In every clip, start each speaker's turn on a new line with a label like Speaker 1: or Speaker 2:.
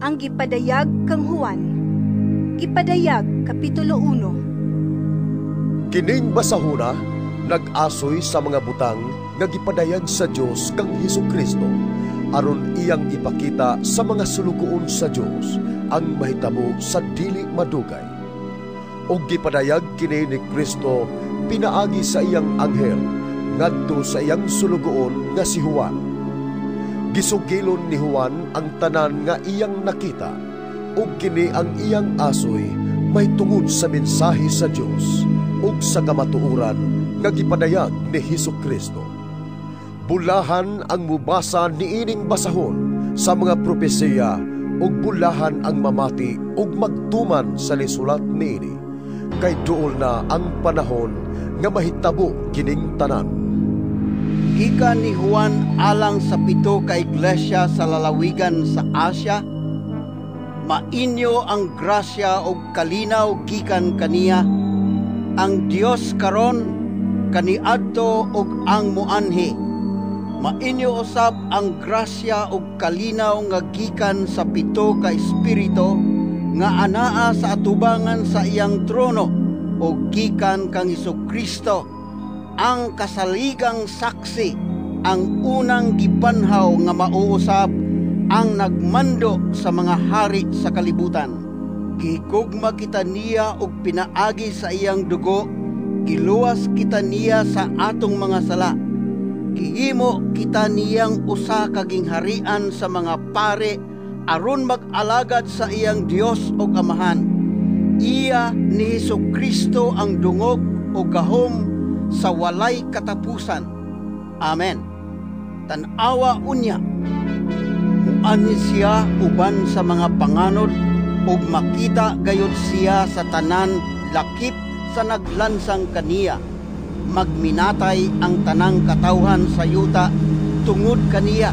Speaker 1: Ang gipadayag kang Juan. Gipadayag Kapitulo 1.
Speaker 2: Kining basahona nag-asoy sa mga butang nga gipadayag sa Dios kang Hesukristo aron iyang ipakita sa mga sulugoon sa Dios ang mahitabo sa dili madugay. Og gipadayag kini ni Kristo pinaagi sa iyang anghel ngadto sa iyang sulugoon nga si Juan. Gisugilon ni Juan ang tanan nga iyang nakita ug kini ang iyang asoy may tungod sa mensahe sa Dios ug sa kamatuoran nga gipadayag ni Hesukristo. Bulahan ang mubasa niining basahon sa mga propesiya ug bulahan ang mamati ug magtuman sa lisulat niini kay duol na ang panahon nga mahitabo kining tanan.
Speaker 3: Gikan ni Juan alang sa 7 ka iglesia sa lalawigan sa Asia, mainyo ang grasya ug kalinaw gikan kaniya, ang Dios karon, kaniadto ug ang muanhi. Mainyo usab ang grasya ug kalinaw nga gikan sa 7 ka espiritu nga anaa sa atubangan sa iyang trono ug gikan kang Hesukristo, ang kasaligang saksi, ang unang gibanhaw nga mauusab, ang nagmando sa mga hari sa kalibutan. Gihigugma kita niya og pinaagi sa iyang dugo, giluwas kita niya sa atong mga sala. Gihimo kita niyang usa ka gingharian sa mga pare aron mag-alagad sa iyang Dios ug Amahan. Iya ni Hesukristo ang dungog o gahom sa walay katapusan. Amen. Tan-awa unya, muani siya uban sa mga panganod ug makita gayud siya sa tanan lakip sa naglansang kaniya. Magminatay ang tanang katawhan sa yuta tungod kaniya.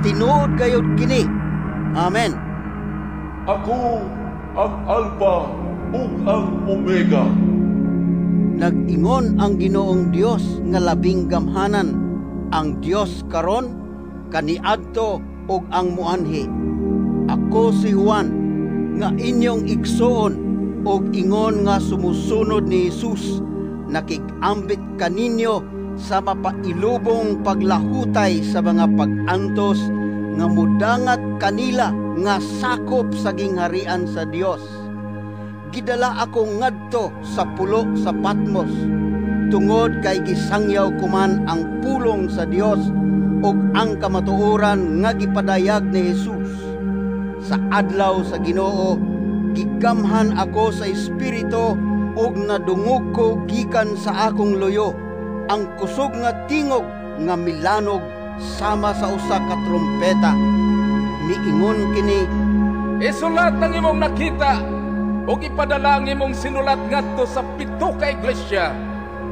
Speaker 3: Tinuod gayud kini. Amen.
Speaker 4: Ako ang Alpha ug ang Omega.
Speaker 3: Nag-ingon ang Ginoong Dios nga labing gamhanan, ang Dios karon, kaniadto ug ang muanhi. Ako si Juan nga inyong igsuon ug ingon nga sumusunod ni Jesus, nakig-ambit kaninyo sa mapailubong paglahutay sa mga pag-antos nga mudangat kanila nga sakop sa gingharian sa Dios. Gidala ako ngadto sa pulo sa Patmos tungod kay gisangyaw kuman ang pulong sa Dios ug ang kamatuoran nga gipadayag ni Jesus. Sa adlaw sa Ginoo gigamhan ako sa espiritu ug nadungog ko gikan sa akong loyo ang kusog nga tingog nga milanog sama sa usa ka trumpeta. Miingon kini,
Speaker 5: isulat ang imong nakita ug ipadala ang imong sinulat ngadto sa 7 ka iglesia,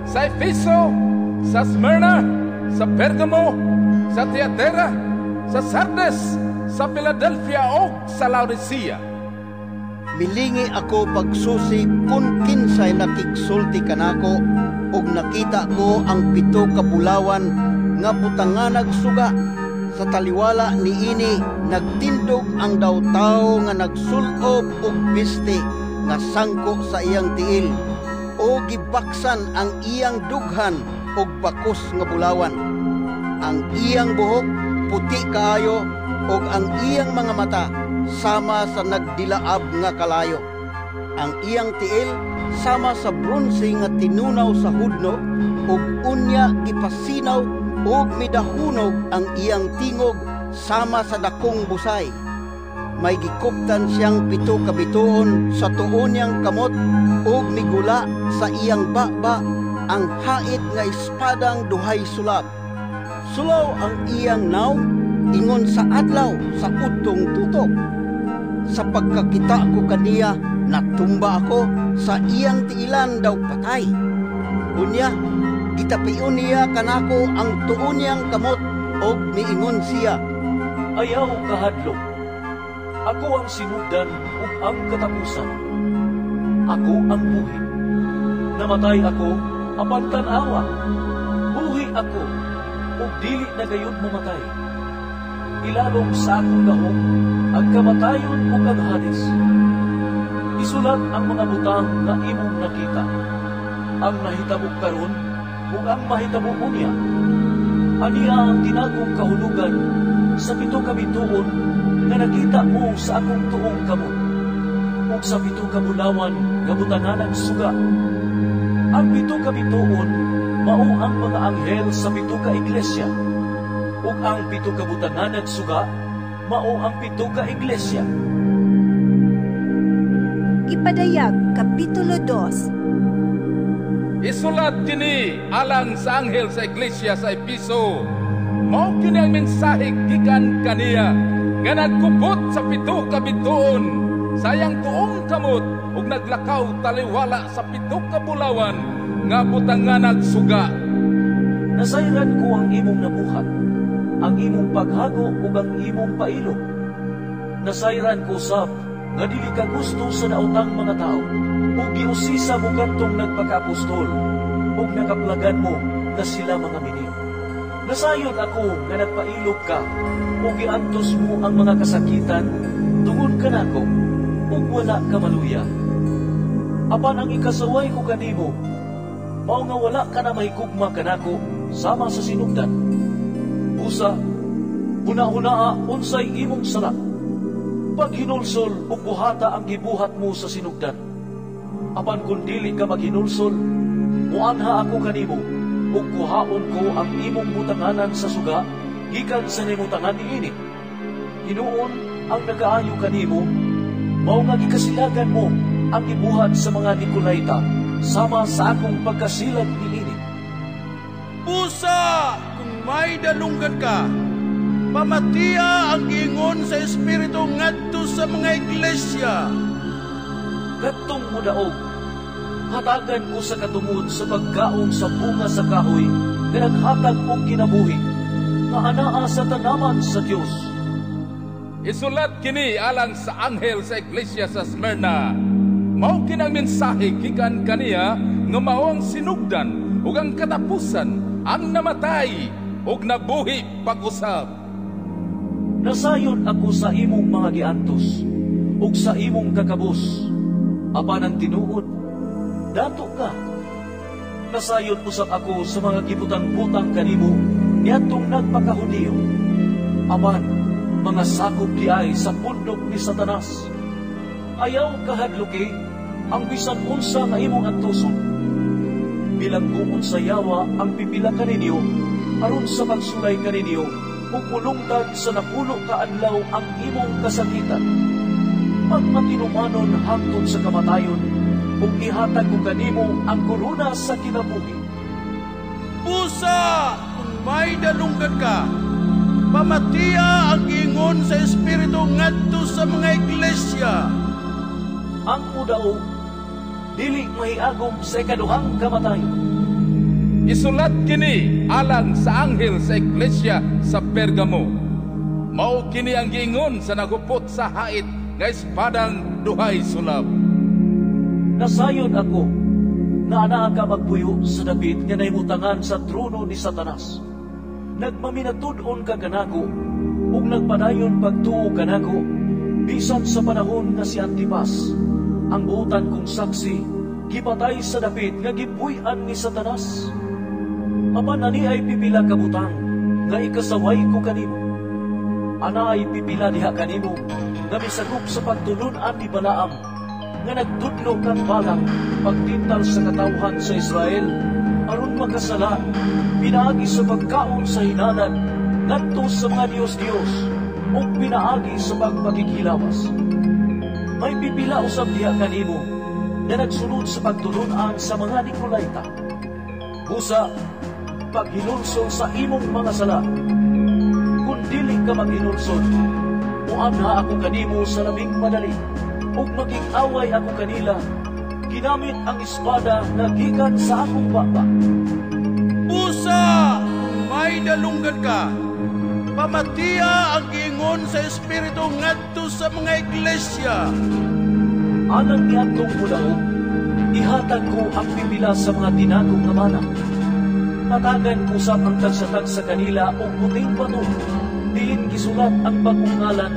Speaker 5: sa Efeso, sa Smyrna, sa Pergamo, sa Tiatira, sa Sardes, sa Philadelphia ug sa Laodicea.
Speaker 3: Milingi ako pagsusi kung kinsay nakigsulti kanako ug nakita ko ang 7 ka bulawan nga butangan nagsuga. Sa taliwala niini nagtindog ang dawtaw nga nagsulob og piste nga sangko sa iyang tiil o gibaksan ang iyang dughan og bakos nga bulawan. Ang iyang buhok puti kaayo ug ang iyang mga mata sama sa nagdilaab nga kalayo. Ang iyang tiil sama sa bronse nga tinunaw sa hudno ug unya gipasinaw ug midahunog ang iyang tingog sama sa dakong busay. May gikuptan siyang 7 ka bituon sa tuon niyang kamot ug migula sa iyang baba ang hait nga espadang duhay sulab. Sulaw ang iyang naw ingon sa adlaw sa udtong tutok. Sa pagkakita ko kaniya, natumba ako, sa iyang tiilan daw patay. Unya, gitapion niya kanako ang tuon niyang kamot og miingon siya,
Speaker 6: ayaw kahadlok. Ako ang sinugdan ug ang katapusan. Ako ang buhi. Namatay ako apan tan-awa. Buhi ako ug dili na gayud mamatay. ilalom sa akong gahom, ang kamatayon ug ang Hades. Isulat ang mga butang nga imong nakita, ang nahitabo karon ug ang mahitabo unya. Aniya ang tinagong kahulugan sa 7 ka bituon nga nakita mo sa akong tuong kamot, ug sa 7 ka bulawan nga butanganang suga. Ang 7 ka bituon mao ang mga anghel sa 7 ka iglesia, ug ang 7 ka butanganang suga mao ang 7 ka iglesia.
Speaker 1: Ipadayag Kapitulo 2.
Speaker 5: Isulat kini alang sa anghel sa iglesia sa Episo. Mao kini ang mensahe gikan kaniya nga nagkupot sa 7 ka bituon, sayang tuong kamot ug naglakaw taliwala sa 7 ka bulawan nga butanganag suga.
Speaker 6: Nasayran ko ang imong nabuhat, ang imong paghago ug ang imong pailog. Nasayran ko sab nga dili ka gusto sa nautang mga tao, ug giusisa mo kadtong nagpaka-apostol, ug nakaplagan mo na sila mga minit. Nasayon ako nga nagpailog ka, ug giantos mo ang mga kasakitan tungod kanako, ug wala ka maluya. Apan ang ikasaway ko kanimo, mao nga wala ka na mahigugma kanako sama sa sinugdan. Busa, huna-hunaa unsay imong sala. Pag hinulsol ug buhata ang gibuhat mo sa sinugdan. Apan kung dili ka maghinulsol, muanha ako kanimo, ug kuhaon ko ang imong butanganan sa suga, gikan sa nimutangan niini. Hinuon ang nagaayo kanimo, mao nga gikasilagan mo ang gibuhat sa mga Nicolaita, sama sa akong pagkasilag niini.
Speaker 3: Busa, kung may dalunggan ka, pamatiya ang giingon sa Espiritu ngadto sa mga iglesia.
Speaker 6: Kadtong mudaog, hatagan ko sa katungod sa pagkaon sa bunga sa kahoy nga naghatag og kinabuhi, nga anaa sa tanaman sa Dios.
Speaker 5: Isulat kini alang sa anghel sa iglesia sa Smyrna. Mao kini ang mensahe gikan kaniya nga mao ang sinugdan ug ang katapusan, ang namatay ug nabuhi pag-usab.
Speaker 6: Nasayon ako sa imong mga giantos ug sa imong kakabus, apan ang tinuod dato ka. Nasayon usab ako sa mga gibutang-butang kanimo niadtong nagpakahudiyo, apan mga sakop diay sa pundok ni Satanas. Ayaw kahadluki ang bisan unsa nga imong antuson. Bilangguon sa yawa ang pipila kaninyo aron sa pagsulay kaninyo ug mulungtad sa napulo ka adlaw ang imong kasakitan. Pagmatinumanon hangtod sa kamatayon, ug ihatag ko kanimo ang korona sa kinabuhi.
Speaker 3: Busa, kung may dalunggan ka, pamatiya ang giingon sa Espiritu ngadto sa mga iglesia.
Speaker 6: Ang mudaog, dili mahiagom sa ikaduhang kamatayon.
Speaker 5: Isulat kini alang sa anghel sa iglesia sa Pergamo. Mao kini ang giingon sa nagupot sa hait nga espadang duhay sulab.
Speaker 6: Nasayon ako na anaa ka magpuyo sa dapit nga naimutangan sa trono ni Satanas. Nagmaminatud-on ka kanako ug nagpadayon pagtuo kanako bisan sa panahon nga si Antipas, ang buutan kong saksi, gipatay sa dapit nga gipuy-an ni Satanas. Apan ani ay pipila kabutang nga ikasaway ko kanimo. Ana ay pipila diha kanimo nga misagop sa pagtulun-an ni Balaam nga nagtudlo kang balang pagtintal sa katawhan sa Israel aron makasala pinaagi sa pagkaon sa hinanan ngadto sa mga Dios-Dios o pinaagi sa pagpagkikilawas. May pipila usab diha kanimo na nagsunod sa pagtulun-an sa mga Nicolaita. Busa, paghinulsol sa imong mga sala. Kung dili ka maghinulsol, muamna ako kanimo sa labing madali, ug maging away ako kanila, ginamit ang espada na gikan sa akong baba.
Speaker 3: Busa, may dalunggan ka, pamatiya ang giingon sa Espiritu ngadto sa mga iglesia.
Speaker 6: Anang niadtong mudaog, ihatag ko ang pipila sa mga tinagong nga mana. Natagan ko sa pagtagsatag sa kanila o puting bato, diin gisulat ang bagong ngalan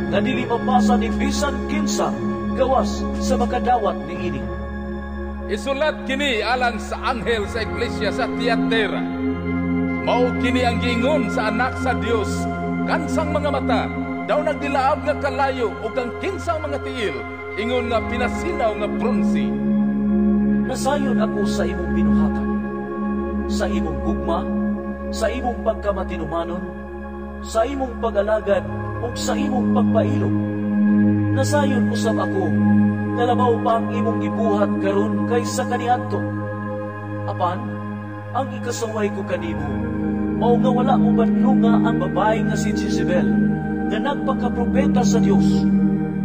Speaker 6: nga dili mabasa ni bisan kinsa gawas sa makadawat niini.
Speaker 5: Isulat kini alang sa anghel sa iglesia sa Tiatira. Mao kini ang giingon sa anak sa Dios, kansang mga mata, daw nagdilaab nga kalayo ug ang kinsang mga tiil, ingon nga pinasinaw nga bronze.
Speaker 6: Nasayon ako sa imong binuhatan, sa imong gugma, sa imong pagkamatinumanon, sa imong pag-alagad ug sa imong pagpailog. Nasayon usab ako, nalabaw pa ang imong gibuhat karon kaysa kaniadto. Apan, ang ikasaway ko kanimo, mao nga wala mo banlunga ang babae nga si Jezebel, nga nagpakapropeta sa Dios,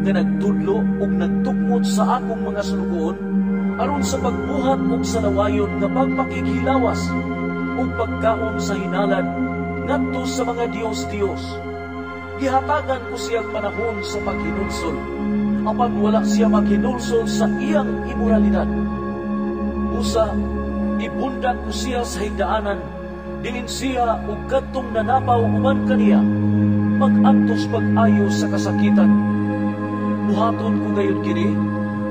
Speaker 6: nga nagtudlo ug nagtukmod sa akong mga sunugoon, aron sa pagbuhat ug sa lawayon nga pagpakighilawas ug pagkaon sa hinalad ngadto sa mga Dios-Dios. Gihatagan ko siyang panahon sa paghinulsol, apan wala siya maghinulsol sa iyang imoralidad. Usa, ibundak ko siya sa higdaanan, diin siya ug kadtong nanapaw uman kaniya, mag-antos pag-ayo sa kasakitan. Buhaton ko gayon kini,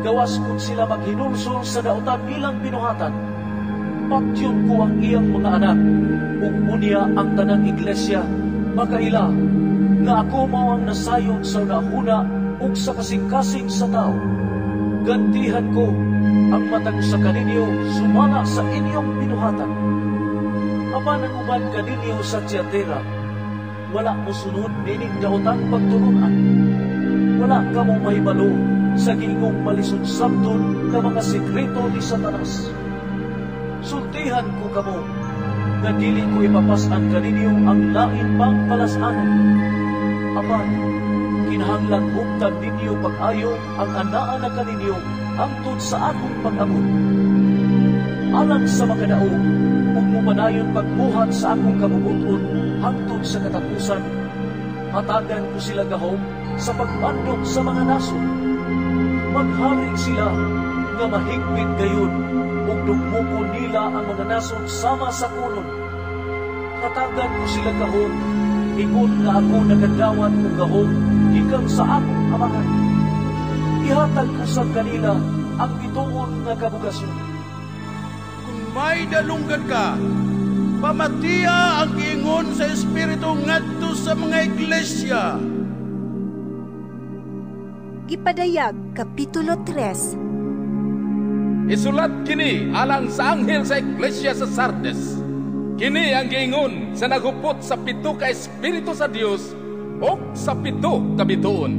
Speaker 6: gawas kung sila maghinulsol sa dautan nilang binuhatan. Patyon ko ang iyang mga anak, ug unya ang tanang iglesia, makaila, nga ako mao ang nasayon sa unahuna ug sa kasing-kasing sa tao. Gantihan ko ang matag sa kaninyo sumala sa inyong binuhatan. Apan ang uban kaninyo sa Tiatira, wala mo sunod nining daotang pagtulunan. Wala ka mo mahibalo sa giingong malisod-sabton ka mga sekreto ni Satanas. Sultihan ko kamo, nga dili ko ipapasan kaninyo ang lain pang palasanon. Apan, kinahanglan hugtag ninyo pag-ayo ang anaa na kaninyo hangtod sa akong pag-amot. Alang sa makadaog, ug mupadayon pagbuhat sa akong kabubuton hangtod sa katapusan, hatagan ko sila gahom sa pagpandok sa mga nason. Magharing sila nga mahigpit gayon ug dugmukon nila ang mga nason sama sa kulon. Hatagan ko sila gahom, ingon nga ako nagadawat og gahom gikan sa akong amahan. Ihatag ko sa kanila ang bituon nga kabugason.
Speaker 3: Kung may dalunggan ka, pamatiya ang giingon sa Espiritu ngadto sa mga iglesia.
Speaker 1: Gipadayag Kapitulo 3.
Speaker 5: Isulat kini alang sa anghel sa iglesia sa Sardes. Kini ang giingon sa nagupot sa 7 ka espiritu sa Dios o sa 7 ka bituon.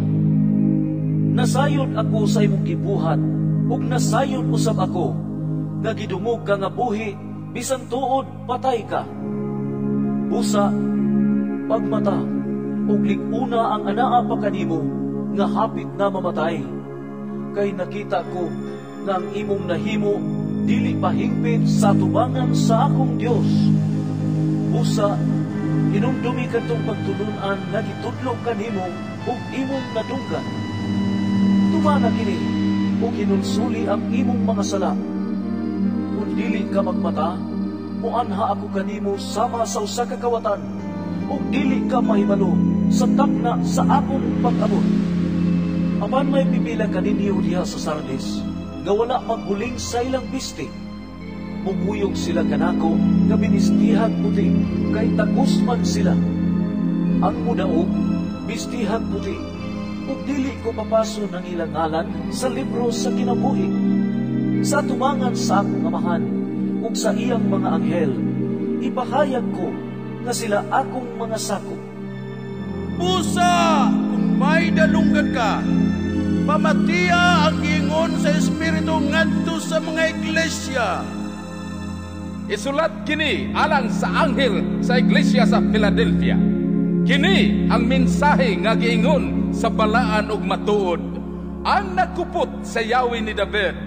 Speaker 6: Nasayon ako sa imong gibuhat, ug nasayon usab ako, nga gidungog ka nga buhi, bisan tuod patay ka. Busa, pagmata, ug liguna ang anaa pa kanimo, nga hapit na mamatay. Kay nakita ko nga ang imong nahimo, dili pahingpit sa tubangan sa akong Dios. Busa, inumdumi katong pagtulunan nga gitudlo kanimo ug imong nadunggan. Tumana kini ug hinulsuli ang imong mga sala. Kung dili ka magmata, muanha ako kanimo sama sa usa ka kawatan, ug dili ka mahibalo sa takna sa akong pag-abot. Apan may pipila kaninyo diha sa Sardes, nga wala magbuling sa ilang biste. Mubuyog sila kanako nga binistihag puti, kay tagusman sila. Ang mudaog, bistihag puti, ug dili ko papaso ng ilang ngalan sa libro sa kinabuhi. Sa tumangan sa akong amahan, ug sa iyang mga anghel, ipahayag ko nga sila akong mga sakop.
Speaker 3: Busa, kung may dalunggan ka, pamatiya ang giingon sa Espiritu ngadto sa mga iglesia.
Speaker 5: Isulat kini alang sa anghel sa iglesia sa Philadelphia. Kini ang mensahe nga giingon sa balaan ug matuod, ang nagkupot sa yawi ni David,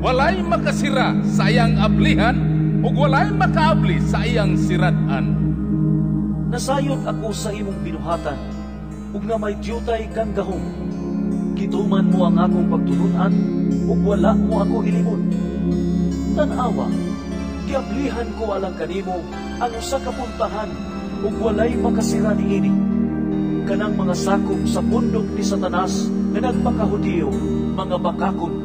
Speaker 5: walay makasira sa iyang ablihan ug walay makaabli sa iyang sirad-an.
Speaker 6: Nasayon ako sa imong binuhatan, ug na may tiyutay kang gahom. Gituman mo ang akong pagtulunan, ug wala mo ako ilimon. Tanawa, giablihan ko alang kanimo ang usa ka puntahan, ug walay makasira niini. kanang mga sakop sa pundok ni Satanas na nagpakahudiyo, mga bakakon.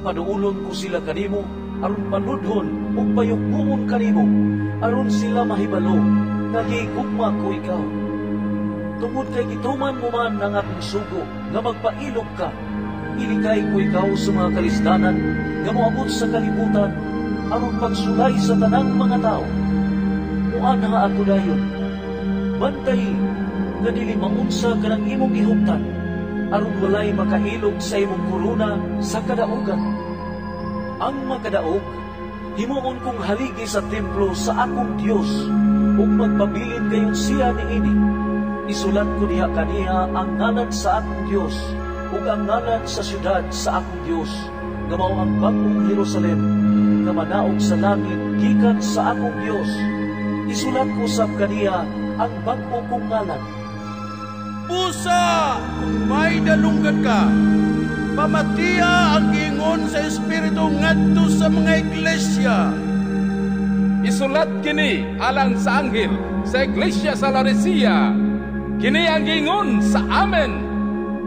Speaker 6: Panuulon ko sila kanimo, aron panudhon o payukbuon kanimo, aron sila mahibalo, nagigugma ko ikaw. Tungod kay gituman mo man ng akong sugo, nga magpailog ka, ilikay ko ikaw sa mga kalisdanan, nga moabot sa kalibutan, aron pagsulay sa tanang mga tao. Muan nga ako dayon, bantay, nga dili maunsa ka ng imong gihuptan, aron walay makahilog sa imong korona sa kadaugan. Ang makadaog, himuon kong haligi sa templo sa akong Dios, ug magpabilin kayon siya niini. Isulat ko niya kaniya ang ngalan sa akong Dios, ug ang ngalan sa syudad sa akong Dios, nga mao ang bagong Jerusalem, nga manaog sa langit gikan sa akong Dios. Isulat ko sa kaniya ang bago kong ngalan.
Speaker 7: Pusa, kung may dalunggan ka, pamatiya ang gingon sa Espiritu ngadto sa mga iglesia.
Speaker 5: Isulat kini alang sa anghel sa iglesia sa Laodicea. Kini ang gingon sa amen,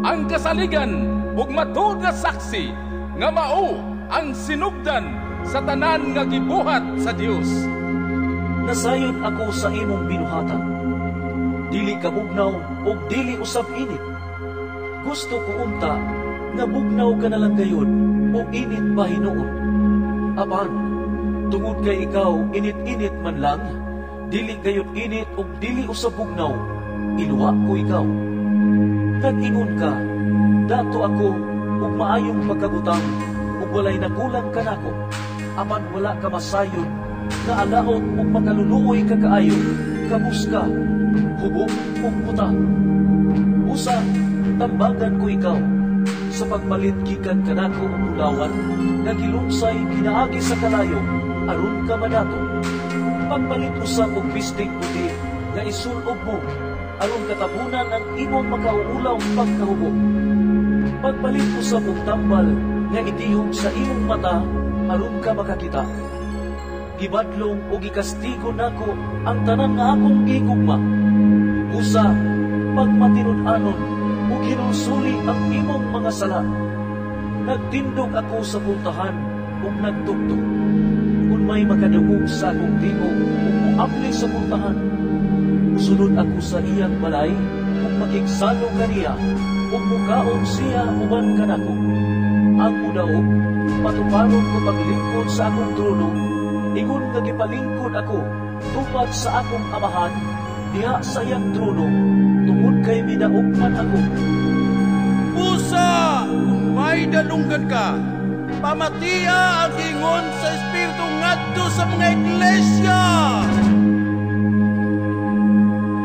Speaker 5: ang kasaligan ug matuod nga saksi nga mao ang sinugdan sa tanan nga gibuhat sa Dios.
Speaker 6: Nasayod ako sa imong binuhatan, dili ka bugnaw o dili usab init. Gusto ko unta nga bugnaw ka na lang gayon o init ba hinuon. Apan, tungod kay ikaw init-init man lang, dili gayon init o dili usab bugnaw, iluwa ko ikaw. Nag-ingon ka, dato ako ug maayong pagkabutang ug walay nakulang kanako. Apan wala ka masayon na alaot ug makaluluoy ka kaayo, kamuska, hubog ug buta. Usa, tambagan ko ikaw sa pagpalit gikan kanako ug ulawan nga gilumsay pinaagi sa kalayo aron ka madato. Pagpalit usab og bistig puti nga isulog mo aron katapunan ang imong makauulaw pagkahubog. Pagpalit usab og tambal nga itihog sa imong mata aron ka makakita. Gibadlong o gikastigo nako ang tanan nga akong gigugma. Usa, pagmatinud-anon o ginusuli ang imong mga sala. Nagtindog ako sa puntahan o nagtugtog. Kung may makadungog sa akong tingog o muapli sa puntahan, musulod ako sa iyang balay o makigsalo kaniya o mukaon siya uban kanako. Ang mudaog, patuparon ko paglingkod sa akong trono, ingon nga gipalingkod ako tupad sa akong amahan diha sa iyang trono, tungod kay minaog man ako.
Speaker 7: Pusa, kung may dalunggan ka, pamatiya ang gingon sa Espiritu ngadto sa mga iglesia.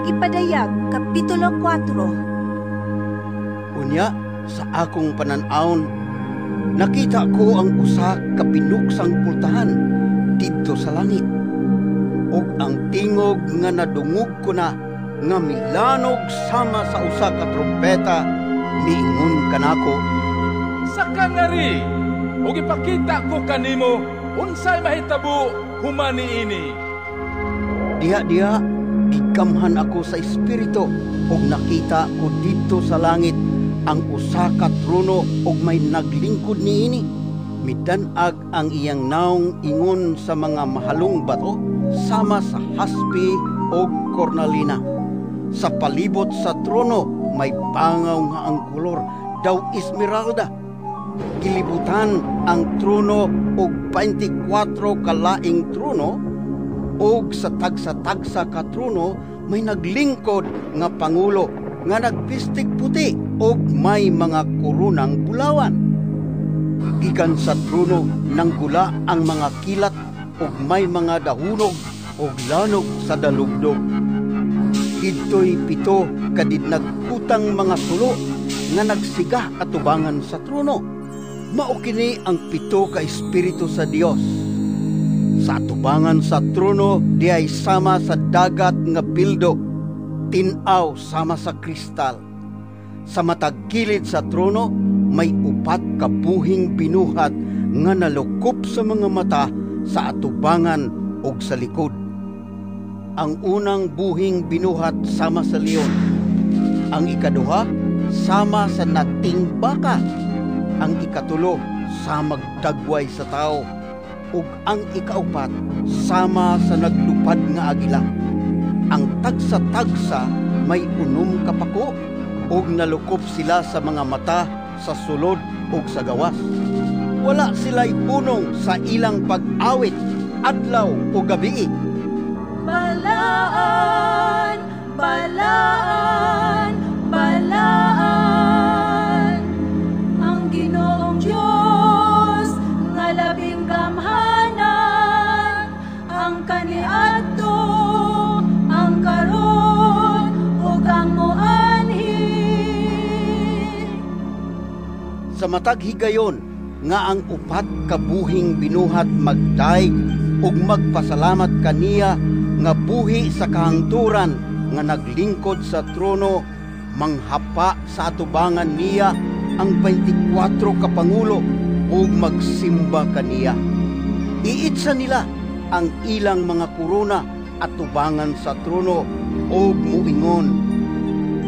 Speaker 1: Ipadayag, Kapitulo 4.
Speaker 3: Unya, sa akong pananaon, nakita ko ang usa ka pinuksang pultahan didto sa langit. Ug ang tingog nga nadungog ko na nga milanog sama sa usa ka trumpeta, miingon kanako,
Speaker 5: Saka nga ri, ug ipakita ko kanimo unsay mahitabo human niini.
Speaker 3: diha-diha gigamhan ako sa espiritu ug nakita ko didto sa langit ang usa ka trono ug may naglingkod niini. Midan-ag ang iyang naong ingon sa mga mahalong bato sama sa haspe ug kornalina. Sa palibot sa trono may bangaw nga ang kolor daw esmeralda. Gilibutan ang trono og 24 kalaing trono, og sa tagsa-tagsa ka trono may naglingkod nga pangulo nga nagpistig puti og may mga kurunang bulawan. Gikan sa trono nanggula ang mga kilat og may mga dahunog og lanog sa dalugdog. Didto'y 7 kadid nagputang mga tulo nga nagsiga atubangan sa trono. Mao kini ang 7 ka espiritu sa Dios. Sa atubangan sa trono diay sama sa dagat nga bildo, tin-aw sama sa kristal. Sa matag kilid sa trono may 4 ka buhing binuhat nga nalukop sa mga mata sa atubangan ug sa likod. Ang unang buhing binuhat sama sa leon. Ang ikaduha, sama sa nating baka. Ang ikatulo, sa magdagway sa tao. Ug ang ikaupat, sama sa naglupad nga agila. Ang tagsa-tagsa may unom kapako, ug nalukop sila sa mga mata sa sulod ug sa gawas. Wala sila'y hunong sa ilang pag-awit, adlaw o gabi.
Speaker 1: Balaan, balaan, balaan ang Ginoong Diyos nga labing gamhanan, ang kaniadto, ang karon ug ang moanhi.
Speaker 3: Sa matag higayon nga ang upat kabuhing binuhat magdaig ug magpasalamat kaniya nga buhi sa kahangturan nga naglingkod sa trono, manghapa sa atubangan niya ang 24 ka pangulo ug magsimba kaniya. Iitsa nila ang ilang mga korona atubangan sa trono ug muingon,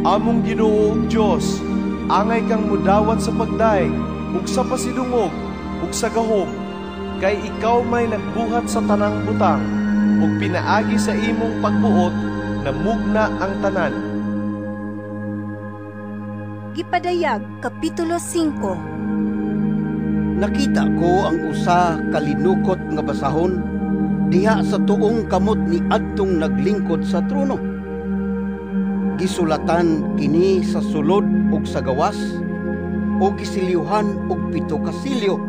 Speaker 8: Among Ginoo Dios, angay kang mudawat sa pagdaig ug sa pasidungog ug sa gahom, kay ikaw may nagbuhat sa tanang butang ug pinaagi sa imong pagbuot na mugna ang tanan.
Speaker 1: Gipadayag Kapitulo 5.
Speaker 3: Nakita ko ang usa kalinukot nga basahon diha sa tuong kamot ni adtong naglingkod sa trono. Gisulatan kini sa sulod ug sa gawas, o gisiliuhan og 7 ka silyo.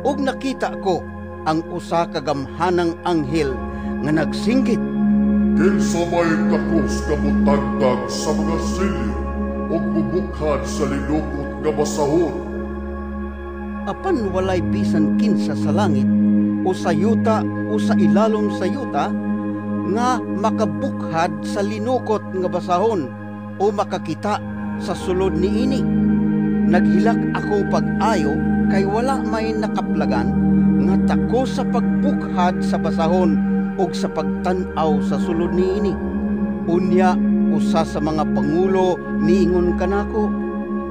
Speaker 3: Og nakita ko ang usa ka gamhanang anghel nga nagsinggit,
Speaker 4: Kinsa may takos nga mutagtag sa mga silyo ug bubukhad sa linukot nga basahon.
Speaker 3: apan walay bisan kinsa sa langit o sa yuta o sa ilalom sa yuta nga makabukhad sa linukot nga basahon o makakita sa sulod niini. Naghilak ako pag-ayo kay wala may nakaplagan nga tako sa pagbukhad sa basahon o sa pagtan-aw sa sulod niini. Unya usa sa mga pangulo niingon kanako,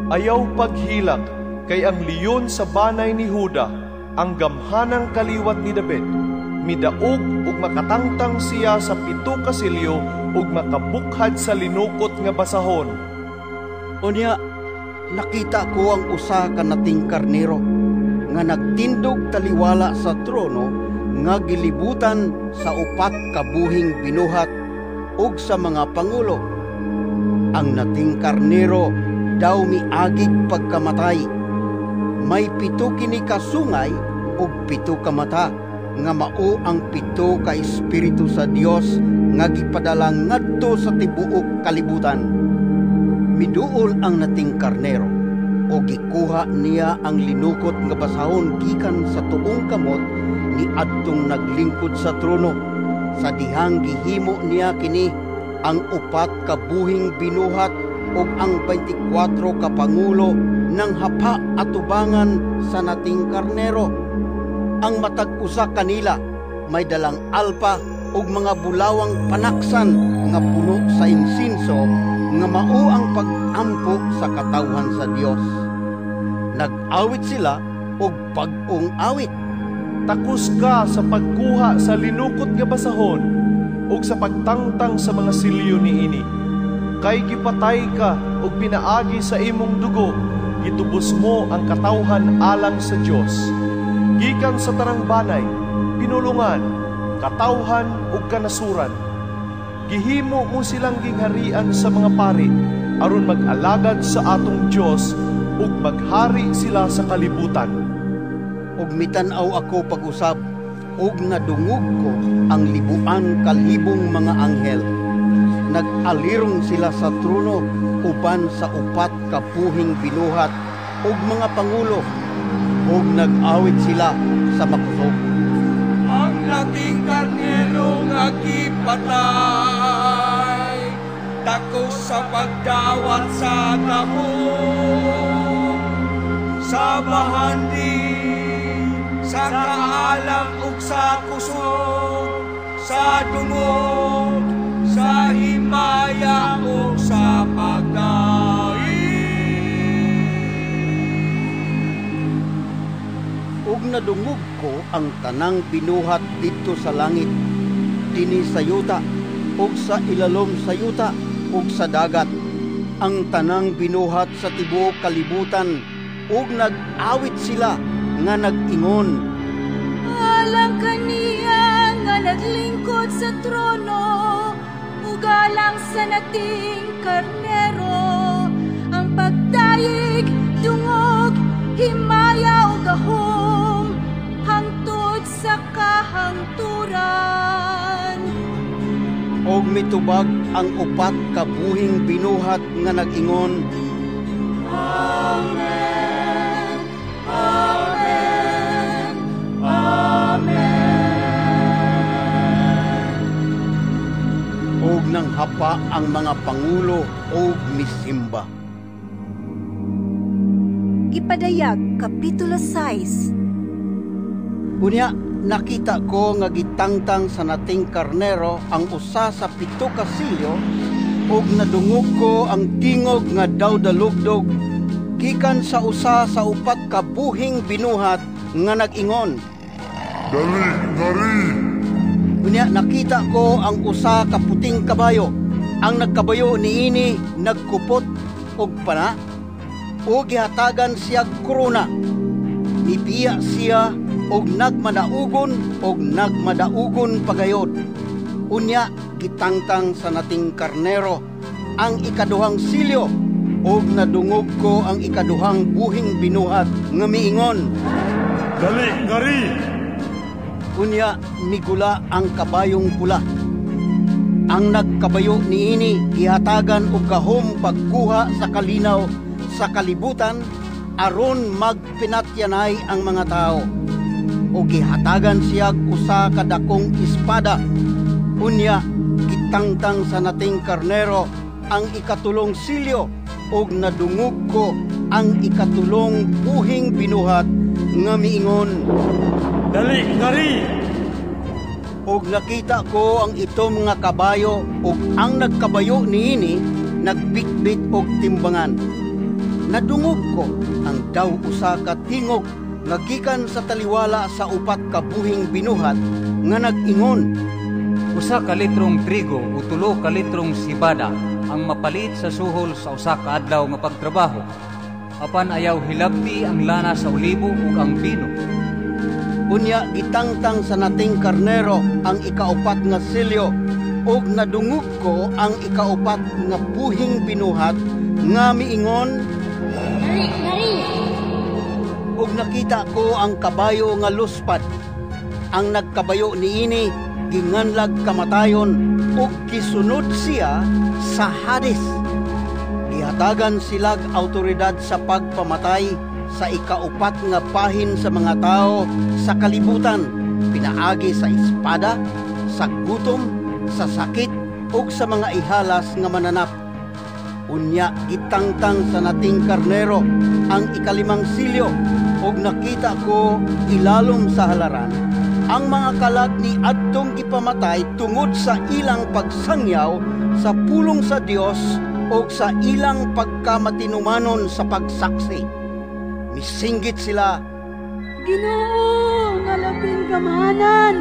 Speaker 8: Ayaw paghilak kay ang leon sa banay ni Huda, ang gamhanang kaliwat ni David, midaog ug makatangtang siya sa 7 ka silyo ug makabukhad sa linukot nga basahon.
Speaker 3: Unya nakita ko ang usa ka nating karnero nga nagtindog taliwala sa trono nga gilibutan sa 4 kabuhing binuhat ug sa mga pangulo. Ang nating karnero daw miagig pagkamatay. May 7 kini kasungay ug 7 ka mata nga mao ang 7 ka espiritu sa Dios nga gipadala ngadto sa tibuok kalibutan. Miduol ang nating karnero o gikuha niya ang linukot nga basahon gikan sa tuong kamot ni adtong naglingkod sa trono. Sa dihang gihimo niya kini ang 4 kabuhing binuhat ug ang 24 ka pangulo ng hapa atubangan sa nating karnero. Ang matag usa kanila may dalang alpa ug mga bulawang panaksan nga puno sa insinso nga mao ang pag-ampo sa katawhan sa Dios. Nag-awit sila og bag-ong awit.
Speaker 8: Takos ka sa pagkuha sa linukot nga basahon ug sa pagtangtang sa mga silyo niini. Kay gipatay ka ug pinaagi sa imong dugo, gitubos mo ang katawhan alang sa Dios. Gikan sa tanang banay, pinulungan, katawhan ug kanasuran. Gihimo mo silang gingharian sa mga pari aron mag-alagad sa atong Dios ug maghari sila sa kalibutan.
Speaker 3: Ug mitan-aw ako pag-usab ug nadungog ko ang libuan kalibong mga anghel. Nag-alirong sila sa trono uban sa 4 kabuhing binuhat ug mga pangulo ug nag-awit sila sa makusog.
Speaker 7: Ang nating karnero nga gipatay, takos sa pagdawat sa dahon, sa bahandi, sa kaalam ug sa kusog, sa dungog, sa himaya ug sa pagdawat.
Speaker 3: nadungog ko ang tanang binuhat dito sa langit, dini sa yuta, ug sa ilalom sa yuta, ug sa dagat, ang tanang binuhat sa tibuok kalibutan, ug nag-awit sila nga nag-ingon,
Speaker 1: Alang kaniya nga naglingkod sa trono, ug alang sa nating karnero, ang pagdayeg, dungog, himaya ug gahom, hangtod sa kahangturan.
Speaker 3: og mitubag ang upat ka buhing binuhat nga nag-ingon,
Speaker 1: Amen. Amen. Amen.
Speaker 3: og nang hapa ang mga pangulo og misimba.
Speaker 1: Gipadayag Kapitulo 6.
Speaker 3: Unya, nakita ko nga gitangtang sa nating karnero ang usa sa 7 ka silyo, ug nadungog ko ang tingog nga dawdalugdog gikan sa usa sa 4 ka buhing binuhat nga nag-ingon.
Speaker 4: Dali, ngari!
Speaker 3: Unya, nakita ko ang usa ka puting kabayo. Ang nagkabayo niini nagkupot og pana, o gihatagan siya korona. Nibiya siya og nagmadaugon pagayod. Unya, gitangtang sa nating karnero ang ikaduhang silyo, og nadungog ko ang ikaduhang buhing binuhat nga miingon,
Speaker 7: Dali, ngari!
Speaker 3: unya migula ang kabayong pula. Ang nagkabayo niini gihatagan og gahom pagkuha sa kalinaw sa kalibutan aron magpinatyanay ang mga tao. O gihatagan siya usa ka dakong espada. Unya gitangtang sa nating karnero ang ikatulong silyo, og nadungog ko ang ikatulong buhing binuhat nga miingon,
Speaker 7: Dali, ngari!
Speaker 3: og nakita ko ang itom nga kabayo, ug ang nagkabayo niini nagbitbit og timbangan. Nadungog ko ang daw usa ka tingog nga gikan sa taliwala sa 4 ka buhing binuhat nga nag-ingon,
Speaker 9: Usa ka litrong trigo o 3 ka litrong sibada ang mapalit sa suhol sa usa ka adlaw nga pagtrabaho. Apan ayaw hilabti ang lana sa olibo ug ang bino.
Speaker 3: Unya gitangtang sa nating karnero ang ika-4 nga silyo, og nadungog ko ang ika-4 nga buhing binuhat nga miingon, og nakita ko ang kabayo nga luspad. Ang nagkabayo niini ginganlag kamatayon, ug gisunod siya sa Hades. Gihatagan silag awtoridad sa pagpamatay sa ika-4 nga bahin sa mga tao sa kalibutan, pinaagi sa espada, sa gutom, sa sakit, ug sa mga ihalas nga mananap. Unya gitangtang sa nating karnero ang ika-5 silyo, ug nakita ko ilalom sa halaran ang mga kalag ni adtong gipamatay tungod sa ilang pagsangyaw sa pulong sa Dios ug sa ilang pagkamatinumanon sa pagsaksi. Misinggit sila,
Speaker 1: Ginoo nga labing gamahanan,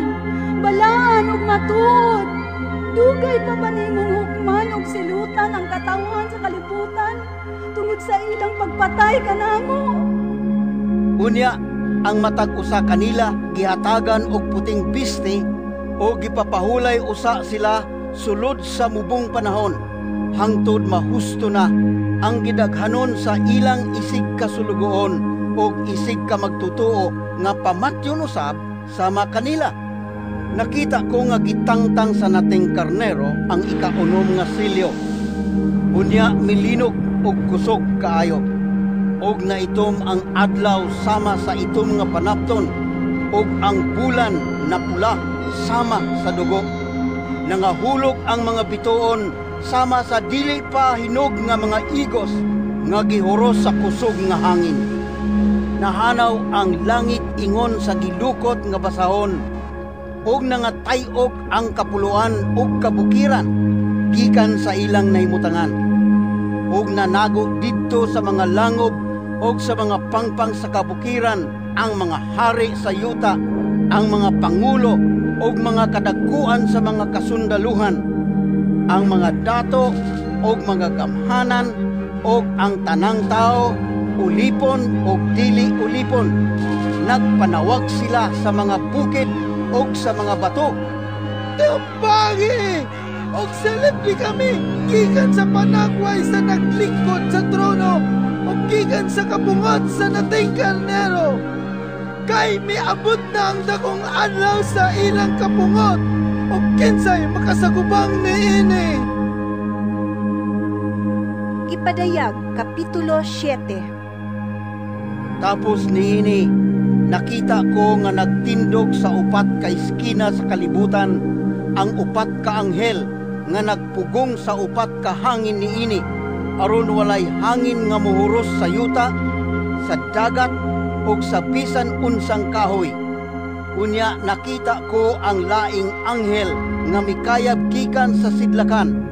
Speaker 1: balaan ug matuod. Dugay pa ba nimong hukman ug silutan ang katawhan sa kalibutan tungod sa ilang pagpatay kanamo?
Speaker 3: unya ang matag usa kanila gihatagan og puting biste, o gipapahulay usa sila sulod sa mubong panahon, hangtod mahusto na ang gidaghanon sa ilang isig kasulugoon o isig ka magtutuo nga pamatyon usab sama kanila. Nakita ko nga gitangtang sa nating karnero ang ika-6 nga silyo. Unya milinog og kusog kaayo, og naitom ang adlaw sama sa itom nga panapton, og ang bulan na pula sama sa dugo. Nangahulog ang mga bituon sama sa dili pa hinog nga mga igos nga gihuros sa kusog nga hangin. Nahanaw ang langit ingon sa gilukot nga basahon, og nangatayog ang kapuluan ug kabukiran gikan sa ilang nahimutangan, ug nanago didto sa mga langob og sa mga pangpang sa kabukiran ang mga hari sa yuta, ang mga pangulo o mga kadaguan sa mga kasundaluhan, ang mga dato o mga gamhanan o ang tanang tao, ulipon o dili ulipon. Nagpanawag sila sa mga bukid o sa mga bato.
Speaker 10: Tambagi! Og celebre kami, gikan sa panagway sa naglingkod sa trono, o gikan sa kabungot sa nating karnero. Kay miabot na ang dakong adlaw sa ilang kabungot, o kinsay makasagubang niini.
Speaker 11: Ipadayag, Kapitulo 7.
Speaker 3: Tapos niini, nakita ko nga nagtindog sa upat ka iskina sa kalibutan, ang upat ka anghel nga nagpugong sa upat ka hangin niini, aron walay hangin nga muhuros sa yuta, sa dagat ug sa bisan unsang kahoy. Unya nakita ko ang laing anghel nga mikayab gikan sa sidlakan.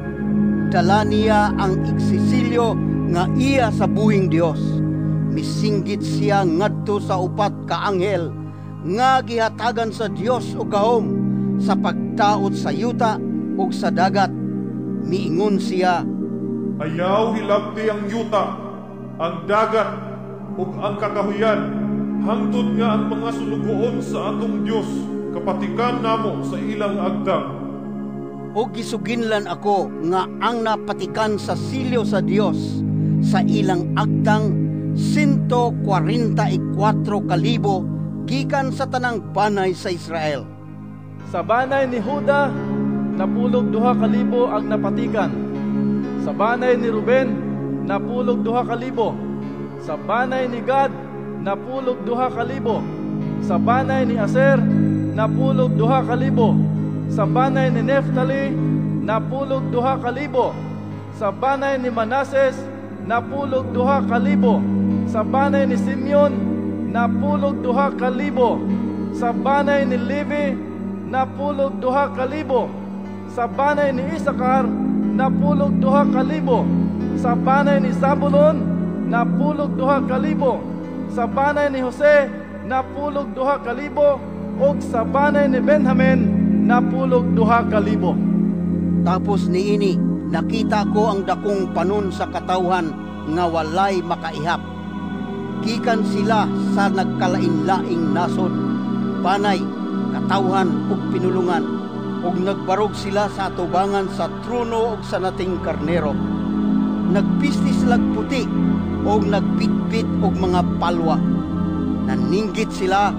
Speaker 3: Dala niya ang igsisilyo nga iya sa buhing Dios. Misinggit siya ngadto sa upat ka anghel nga gihatagan sa Dios og gahom sa pagdaot sa yuta ug sa dagat. Miingon siya,
Speaker 4: ayaw hilabti ang yuta, ang dagat ug ang kakahuyan, hangtod nga ang mga sulugoon sa atong Dios kapatikan namo sa ilang agdang.
Speaker 3: O gisuginlan ako nga ang napatikan sa silyo sa Dios sa ilang agdang 144,000 gikan sa tanang banay sa Israel.
Speaker 8: Sa banay ni Juda, napulog 2,000 ang napatikan. Sa banay ni Ruben, napulog 2,000. Sa banay ni Gad, napulog 2,000. Sa banay ni Aser, napulog 2,000. Sa banay ni Neftali, napulog 2,000. Sa banay ni Manases, napulog 2,000. Sa banay ni Simeon, napulog 2,000. Sa banay ni Levi, napulog 2,000. Sa banay ni Isakar, napulog 2,000. Sa banay ni Zabulon, napulog 2,000. Sa banay ni Jose, napulog 2,000. O sa banay ni Benjamin, napulog 2,000.
Speaker 3: Tapos niini, nakita ko ang dakong panon sa katawhan nga walay makaihap. Gikan sila sa nagkalain-laing nasod, panay, katawhan ug pinulungan, ug nagbarog sila sa atubangan sa trono ug sa nating karnero. Nagpistis lag puti ug nagpitpit og mga palwa. Naninggit sila,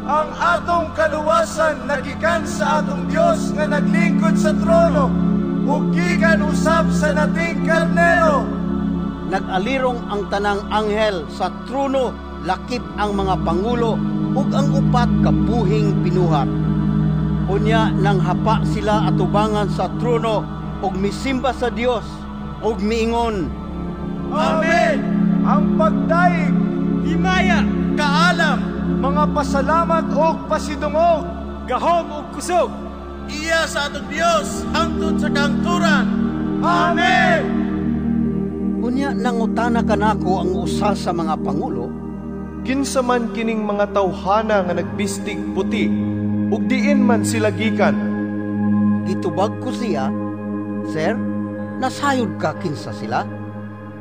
Speaker 10: ang atong kaluwasan nagikan sa atong Dios nga naglingkod sa trono, ug gikan usab sa nating karnero.
Speaker 3: Nag-alirong ang tanang anghel sa trono, lakip ang mga pangulo ug ang upat ka buhing pinuhat. Unya nang hapa sila atubangan sa trono ug misimba sa Dios ug miingon,
Speaker 10: Amen! Ang pagdaig, himaya, kaalam, mga pasalamat o pasidungog, gahom o kusog, iya sa atong Dios hangtod sa kangturan. Amen!
Speaker 3: Unya nangutana kanako ang usa sa mga pangulo,
Speaker 8: kinsa man kining mga tawhana nga nagbistig puti, ug diin man sila gikan.
Speaker 3: Gitubag ko siya, Sir, nasayod ka kinsa sila?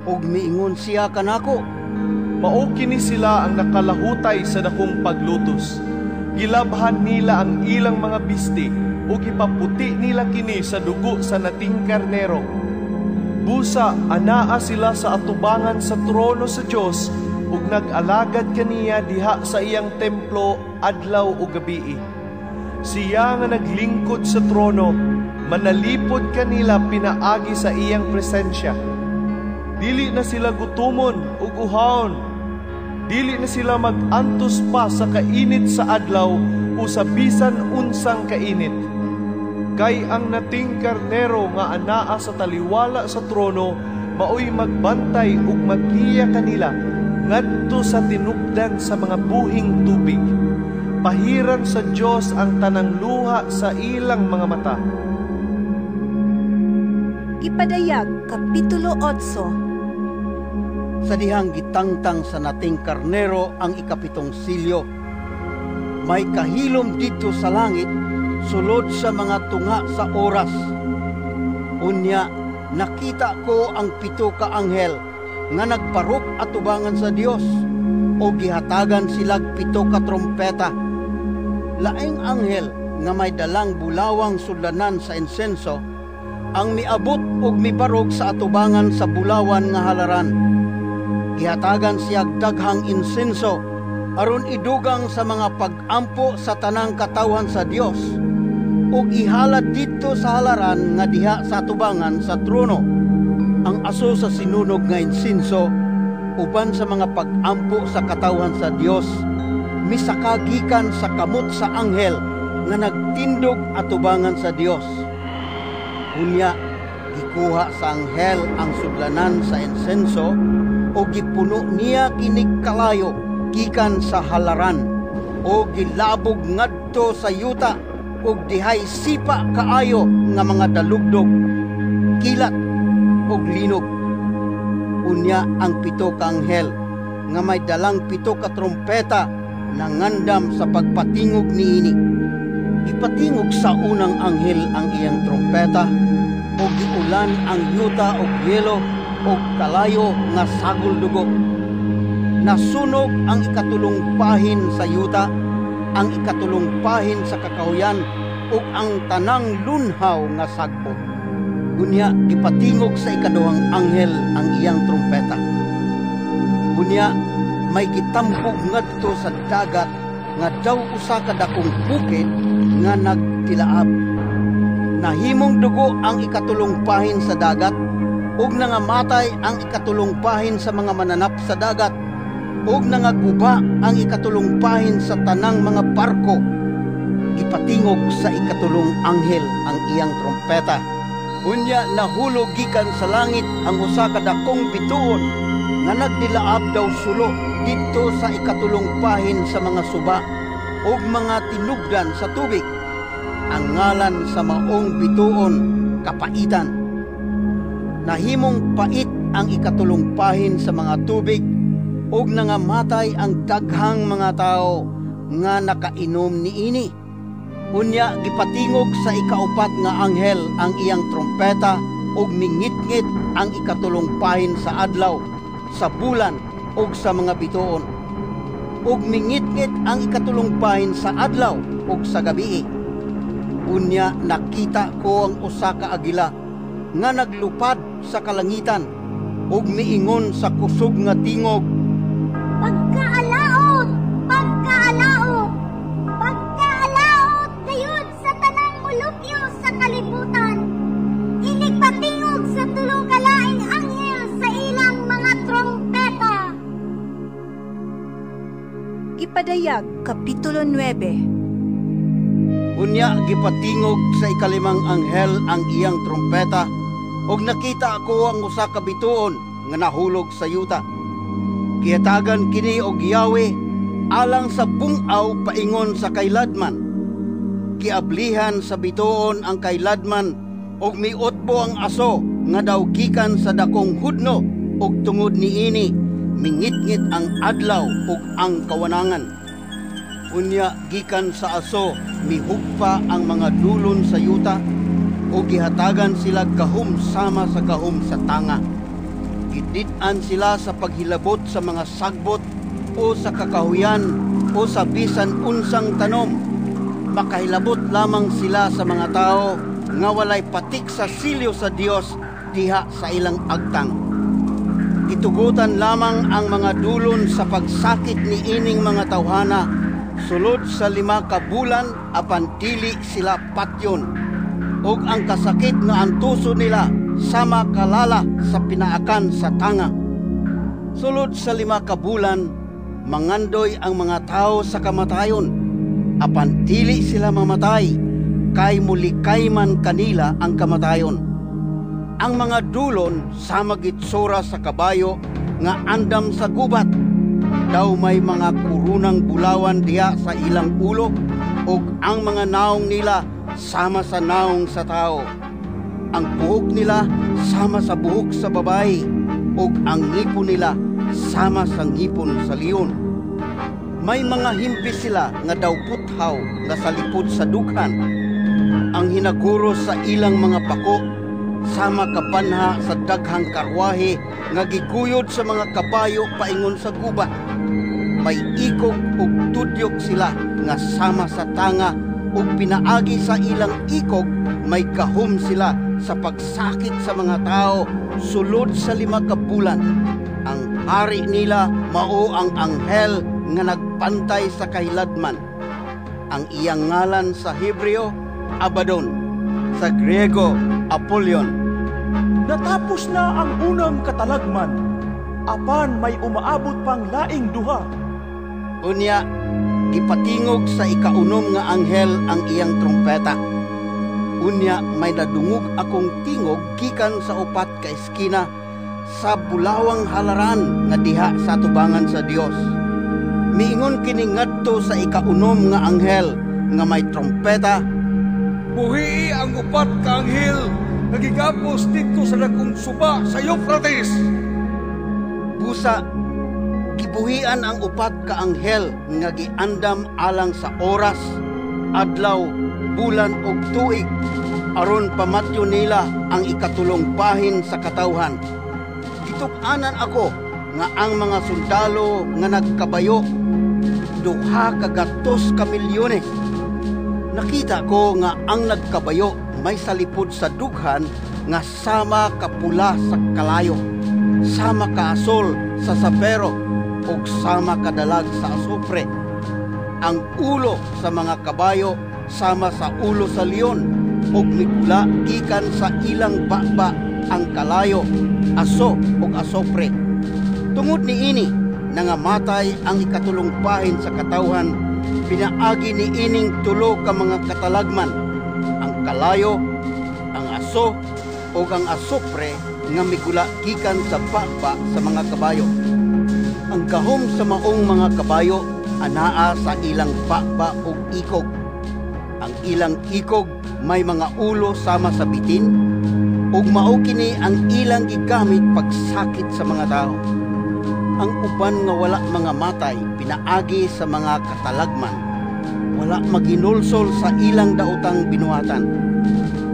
Speaker 3: Ug miingon siya kanako,
Speaker 8: mao kini sila ang nakalahutay sa dakong paglutos. Gilabhan nila ang ilang mga bistig ug ipaputi nila kini sa dugo sa nating karnero. Busa anaa sila sa atubangan sa trono sa Dios ug nag-alagad kaniya diha sa iyang templo adlaw ug gabii. Siya nga naglingkod sa trono, manalipod kanila pinaagi sa iyang presensya. Dili na sila gutumon ug uhawon. Dili na sila mag-antos pa sa kainit sa adlaw o sa bisan unsang kainit. Kay ang nating karnero nga anaa sa taliwala sa trono, maoy magbantay ug maggiya kanila ngadto sa tinubdan sa mga buhing tubig. Pahiran sa Dios ang tanang luha sa ilang mga mata.
Speaker 11: Ipadayag, Kapitulo 8.
Speaker 3: sa dihang gitangtang sa nating karnero ang ikapitong silyo. May kahilom dito sa langit, sulod sa mga tunga sa oras. Unya, nakita ko ang 7 ka anghel nga nagparok atubangan sa Dios, o gihatagan silag 7 ka trompeta. Laing anghel nga may dalang bulawang sudlanan sa insenso, ang miabot og mibarog sa atubangan sa bulawan nga halaran. Gihatagan siya daghang insenso aron idugang sa mga pag-ampo sa tanang katawhan sa Dios, ug ihalad dito sa halaran nga diha sa atubangan sa trono ang aso sa sinunog nga insenso uban sa mga pag-ampo sa katawhan sa Dios, misakagikan sa kamot sa anghel nga nagtindog atubangan sa Dios. Unya, gikuha sa anghel ang sudlanan sa insenso o gipuno niya kinig kalayo gikan sa halaran, o gilabog ngadto sa yuta ug dihay sipa kaayo nga mga dalugdog, kilat ug linog. Unya, ang 7 ka anghel nga may dalang 7 ka trompeta nangandam sa pagpatingog niini. Ipatingog sa unang anghel ang iyang trompeta, o giulan ang yuta og yelo og kalayo nga sagol dugo. Nasunog ang ikatulong pahin sa yuta, ang ikatulong pahin sa kakahuyan, ug ang tanang lunhaw nga sagbo. Unya, ipatingog sa ikaduhang anghel ang iyang trompeta. Unya, may gitampog ngadto sa dagat nga daw usa ka dakong bukid nga nagtilaab. Nahimong dugo ang ikatulong pahin sa dagat, ug nangamatay ang ikatulong pahin sa mga mananap sa dagat, ug nangaguba ang ikatulong pahin sa tanang mga barko. Ipatingog sa ikatulong anghel ang iyang trompeta. Unya, nahulog gikan sa langit ang usa ka dakong bituon nga nagdilaab daw sulo dito sa ikatulong pahin sa mga suba ug mga tinubdan sa tubig. Ang ngalan sa maong bituon, Kapaitan. Nahimong pait ang ikatulong pahin sa mga tubig, ug nangamatay ang daghang mga tao nga nakainom niini. Unya, gipatingog sa ikaupat nga anghel ang iyang trompeta, ug mingit-ngit ang ikatulong pahin sa adlaw, sa bulan ug sa mga bituon. Ug mingit-ngit ang ikatulong pahin sa adlaw ug sa gabii. Unya, nakita ko ang usa ka agila nga naglupad sa kalangitan, ug miingon sa kusog nga tingog,
Speaker 12: Pagkaalaot! Pagkaalaot! Pagkaalaot gayud sa tanang mulupyo sa kalibutan! Inigpatingog sa 3 ka laing anghel sa ilang mga trompeta!
Speaker 11: Ipadayag, Kapitulo 9.
Speaker 3: Unya, gipatingog sa ikalimang anghel ang iyang trompeta, ug nakita ako ang usa ka bituon nga nahulog sa yuta. Gihatagan kini og Yahweh alang sa bungaw paingon sa kayladman. Kiablihan sa bituon ang kayladman, ug miotbo ang aso nga daw gikan sa dakong hudno, ug tungod niini mingit-ngit ang adlaw ug ang kawanangan. Unya, gikan sa aso mihugpa ang mga dulon sa yuta, o gihatagan sila gahom sama sa gahom sa tanga. Gidid-an sila sa paghilabot sa mga sagbot o sa kakahuyan o sa bisan unsang tanom. Makahilabot lamang sila sa mga tao nga walay patik sa silyo sa Dios diha sa ilang agtang. Itugutan lamang ang mga dulon sa pagsakit ni ining mga tawhana sulod sa 5 ka bulan apan dili sila patyon, ug ang kasakit nga antuso nila sama kalala sa pinaakan sa tanga. Sulod sa 5 ka bulan, mangandoy ang mga tao sa kamatayon, apan dili sila mamatay, kay mulikay man kanila ang kamatayon. Ang mga dulon sama gitsura sa kabayo nga andam sa gubat, daw may mga kurunang bulawan diha sa ilang ulo, ug ang mga naong nila sama sa naong sa tao. Ang buhok nila sama sa buhok sa babae, ug ang ngipon nila sama sa ngipon sa leon. May mga himpis sila nga daw puthaw nga salipod sa dughan. Ang hinaguro sa ilang mga pako sama kabanha sa daghang karwahe nga giguyod sa mga kabayo paingon sa gubat. May ikog ug tudyok sila nga sama sa tanga ug pinaagi sa ilang ikog may gahom sila sa pagsakit sa mga tao sulod sa 5 ka bulan. Ang hari nila mao ang anghel nga nagpantay sa kahiladman. Ang iyang ngalan sa Hebreo, Abaddon, sa Griego, Apollyon.
Speaker 13: Natapos na ang unang katalagman, apan may umaabot pang laing duha.
Speaker 3: Unya, gipatingog sa ikaunom nga anghel ang iyang trompeta. Unya, may nadungog akong tingog gikan sa 4 ka eskina sa bulawang halaran nga diha sa tubangan sa Dios. Miingon kini ngadto sa ikaunom nga anghel nga may trompeta,
Speaker 14: buhii ang 4 ka anghel nga gigapos dito sa dakong suba sa Euphrates.
Speaker 3: Busa, gibuhian ang 4 ka anghel nga giandam alang sa oras, adlaw, bulan ug tuig aron pamatyo nila ang ikatulong bahin sa katawhan. Gituk-anan ako nga ang mga sundalo nga nagkabayo 200 ka milyones. Nakita ko nga ang nagkabayo may salipod sa dughan nga sama kapula sa kalayo, sama ka asol sa sapero ug sama kadalag sa asupre. Ang ulo sa mga kabayo sama sa ulo sa leon ug migula gikan sa ilang baba ang kalayo, aso ug asopre. Tungod niini nangamatay ang ikatulong bahin sa katawhan, pinaagi ni ining 3 ka mga katalagman, ang kalayo, ang aso ug ang asopre nga migula gikan sa baba sa mga kabayo. Ang gahom sa maong mga kabayo anaa sa ilang baba ug ikog. Ang ilang ikog may mga ulo sama sa bitin ug mao kini ang ilang gigamit pagsakit sa mga tao. Ang uban nga wala mga matay pinaagi sa mga katalagman, wala maginulsol sa ilang daotang binuhatan.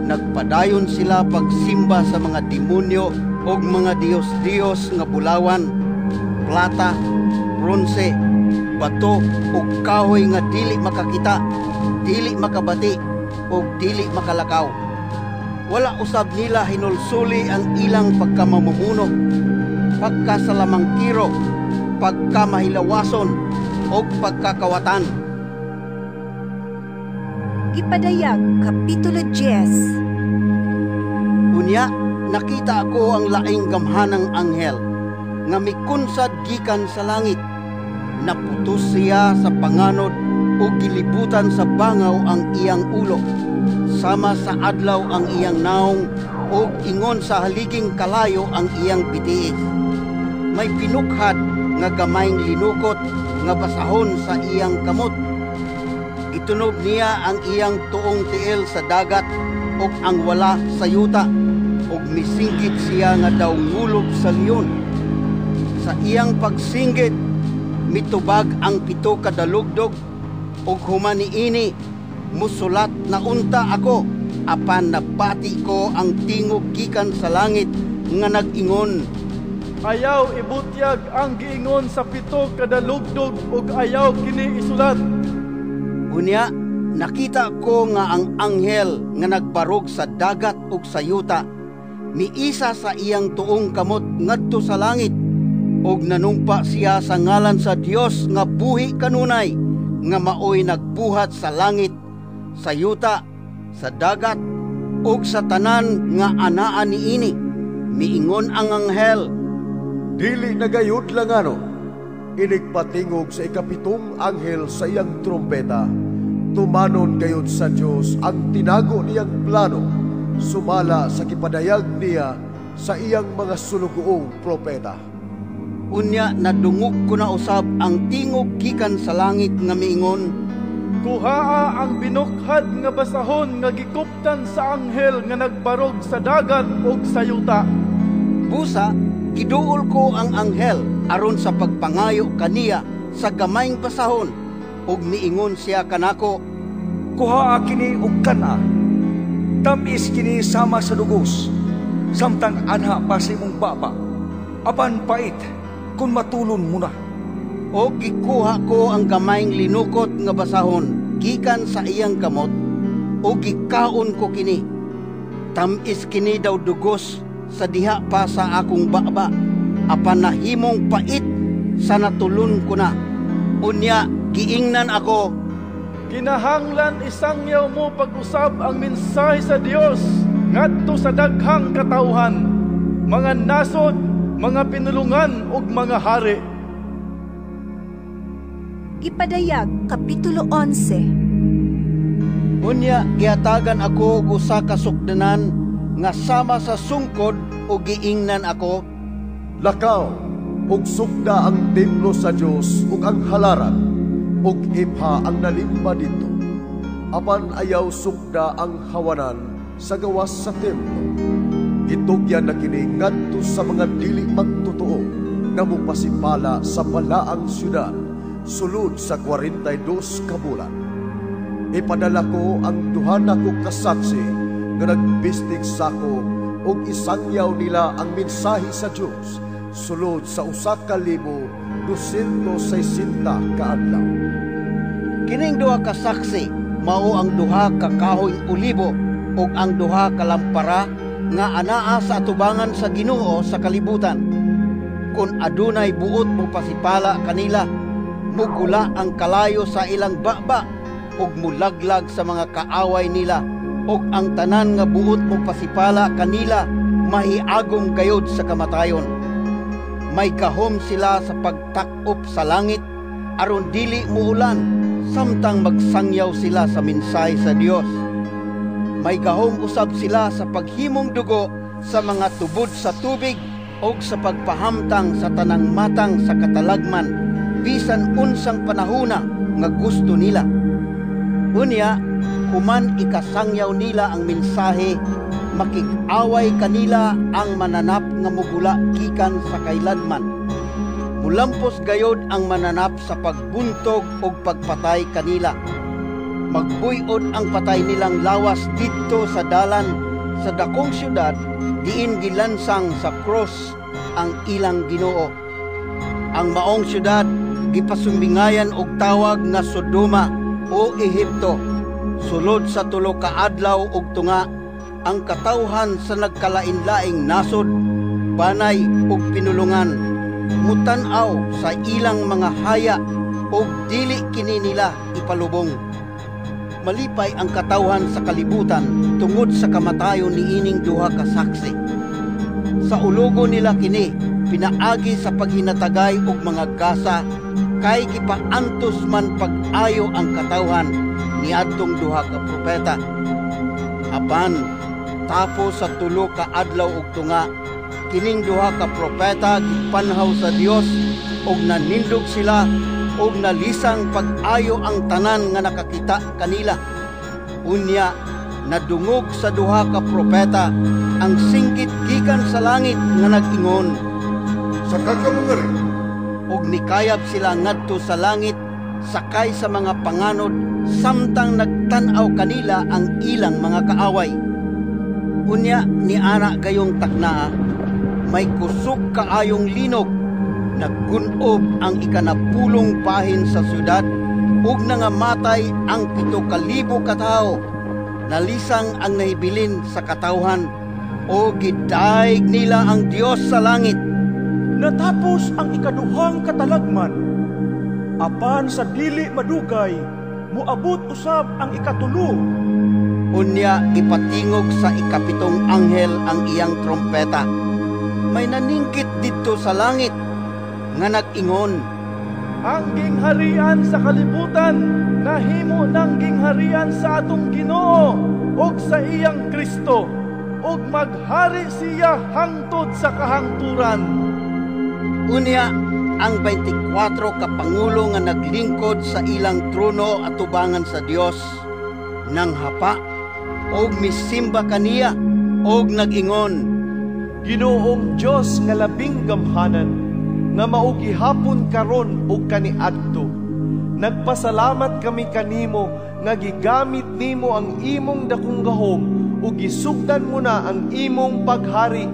Speaker 3: Nagpadayon sila pagsimba sa mga demonyo ug mga diyos-diyos nga bulawan, plata, bronse, bato ug kahoy nga dili makakita, dili makabati ug dili makalakaw. Wala usab nila hinulsuli ang ilang pagkamamumuno, pagkasalamangkiro, pagkamahilawason o pagkakawatan.
Speaker 11: Ipadayag, Kapitulo 10.
Speaker 3: Unya, nakita ko ang laing gamhanang anghel nga mikunsad gikan sa langit. Naputos siya sa panganod o gilibutan sa bangaw ang iyang ulo. Sama sa adlaw ang iyang naong o ingon sa haliging kalayo ang iyang bitiis. May pinukhad nga gamayng linukot nga basahon sa iyang kamot. Itunog niya ang iyang tuong tiil sa dagat ug ang wala sa yuta ug misinggit siya nga daw ngulog sa leon. Sa iyang pagsinggit mitubag ang 7 ka dalugdog ug human niini musulat na unta ako apan nabati ko ang tingog gikan sa langit nga nag-ingon,
Speaker 13: ayaw ibutyag ang giingon sa 7 ka dalugdog ug ayaw kini isulat.
Speaker 3: Unya, nakita ko nga ang anghel nga nagbarog sa dagat ug sa yuta, miisa sa iyang tuong kamot ngadto sa langit, ug nanumpa siya sa ngalan sa Dios nga buhi kanunay, nga maoy nagbuhat sa langit, sa yuta, sa dagat, ug sa tanan nga anaa niini. Miingon ang anghel,
Speaker 2: dili nagayod lang ano, inigpatingog sa ikapitong anghel sa iyang trompeta. Tumanon gayud sa Dios ang tinago niyang plano, sumala sa kipadayag niya sa iyang mga sulugoong propeta.
Speaker 3: Unya nadungog ko na usab ang tingog gikan sa langit nga miingon,
Speaker 13: kuhaa ang binukhad nga basahon nga gikuptan sa anghel nga nagbarog sa dagat ug sa yuta.
Speaker 3: Busa, giduol ko ang anghel aron sa pagpangayo kaniya sa gamayng basahon, ug miingon siya kanako,
Speaker 14: Kuhaa kini og kana, tamis kini sama sa dugos, samtang anha pa sa imong baba, apan pait kung matulon mo na.
Speaker 3: O gikuha ko ang gamayng linukot nga basahon gikan sa iyang kamot, o gikaon ko kini. Tamis kini daw dugos sa diha pa sa akong baba, apan nahimong pait sa natulon ko na. Unya giingnan ako,
Speaker 8: Kinahanglan isangyaw mo pag-usab ang mensahe sa Dios ngadto sa daghang katawhan, mga nasod, mga pinulungan ug mga hari.
Speaker 11: Ipadayag Kapitulo 11.
Speaker 3: Unya giatagan ako og usa ka sukdanan nga sama sa sungkod, o giingnan ako,
Speaker 2: Lakaw, ug sugda ang templo sa Dios ug ang halaran, ug ipha ang nalimba dito. Apan ayaw sugda ang hawanan sa gawas sa templo. Gitugyan na kini ngadto sa mga dili magtotoo nga mupasipala sa balaang syudad sulod sa 42 ka bulan. Ipadala ko ang duha na ko kasaksi nga nagbistig sako ug isangyaw nila ang mensahe sa Dios sulod sa 1,260 ka adlaw.
Speaker 3: Kining duha ka saksi mao ang duha ka kahoy olibo ug ang duha ka lampara nga anaa sa atubangan sa Ginoo sa kalibutan. Kun adunay buot mo pasipala kanila, mugula ang kalayo sa ilang baba ug mulaglag sa mga kaaway nila, ug ang tanan nga buot mo pasipala kanila mahiagom gayod sa kamatayon. May gahom sila sa pagtakop sa langit aron dili muulan, samtang magsangyaw sila sa mensahe sa Dios. May gahom usab sila sa paghimong dugo sa mga tubod sa tubig o sa pagpahamtang sa tanang matang sa katalagman, bisan unsang panahona nga gusto nila. Unya, human ikasangyaw nila ang mensahe, makig-away kanila ang mananap nga mugula gikan sa kailanman. Mulampos gayod ang mananap sa pagbuntog o pagpatay kanila. Magbuyod ang patay nilang lawas dito sa dalan sa dakong syudad, diin gilansang sa cross ang ilang Ginoo. Ang maong syudad gipasumbingayan og tawag nga Sodoma o Ehipto. Sulod sa 3 ka adlaw ug tunga, ang katawhan sa nagkalain-laing nasod, banay ug pinulungan, mutan-aw sa ilang mga haya o dili kini nila ipalubong. Malipay ang katawhan sa kalibutan tungod sa kamatayon niining duha ka saksi. Sa ulogo nila kini pinaagi sa paghinatagay og mga gasa, kay gipaantos man pag-ayo ang katawhan niadtong duha ka propeta. Apan tapos sa 3 ka adlaw ug tunga, kining duha ka propeta gipanhaw sa Dios ug nanindog sila ug nalisang pag-ayo ang tanan nga nakakita kanila. Unya nadungog sa duha ka propeta ang singgit gikan sa langit nga nag-ingon,
Speaker 4: Sa kakamangari,
Speaker 3: ug nikayab sila ngadto sa langit sakay sa mga panganod, samtang nagtan-aw kanila ang ilang mga kaaway. Unya ni ana gayong taknaa, may kusog kaayong linog, naggunob ang ikanapulong bahin sa syudad, ug nangamatay ang 7,000 katao. Nalisang ang nahibilin sa katawhan, o gidaig nila ang Dios sa langit.
Speaker 13: Natapos ang ikaduhang katalagman, apan sa dili madugay, muabot usab ang ikatulo.
Speaker 3: Unya ipatingog sa ikapitong anghel ang iyang trompeta. May naningkit dito sa langit nga nag-ingon,
Speaker 8: Ang gingharian sa kalibutan nahimo ng gingharian sa atong Ginoo ug sa iyang Kristo, ug maghari siya hangtod sa kahangturan.
Speaker 3: Unya ang 24 ka pangulo nga naglingkod sa ilang trono at tubangan sa Dios nang hapa og misimba kaniya og nag-ingon,
Speaker 8: Ginoong Dios nga labing gamhanan, nga mao gihapon karon ug kaniadto. Nagpasalamat kami kanimo nga gigamit nimo ang imong dakong gahom ug gisugdan mo na ang imong paghari.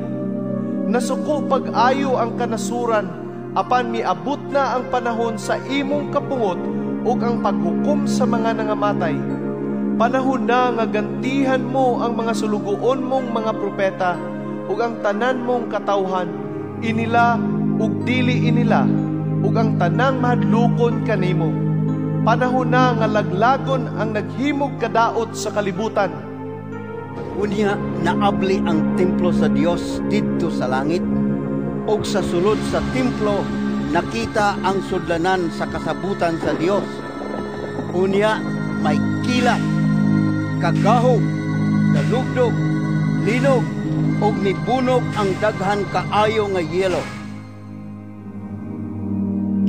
Speaker 8: Nasuko pag-ayo ang kanasuran, apan miabot na ang panahon sa imong kapungot ug ang paghukom sa mga nangamatay. Panahon na nga gantihan mo ang mga sulugoon mong mga propeta ug ang tanan mong katawhan, inila ug dili inila, ug ang tanang mahadlukon kanimo. Panahon na nga laglagon ang naghimog kadaot sa kalibutan.
Speaker 3: Unya naabli ang templo sa Dios didto sa langit, ug sa sulod sa templo nakita ang sudlanan sa kasabutan sa Dios. Unya may kilat, kagahog, dalugdog, linog, ug mibunog ang daghan kaayo nga yelo.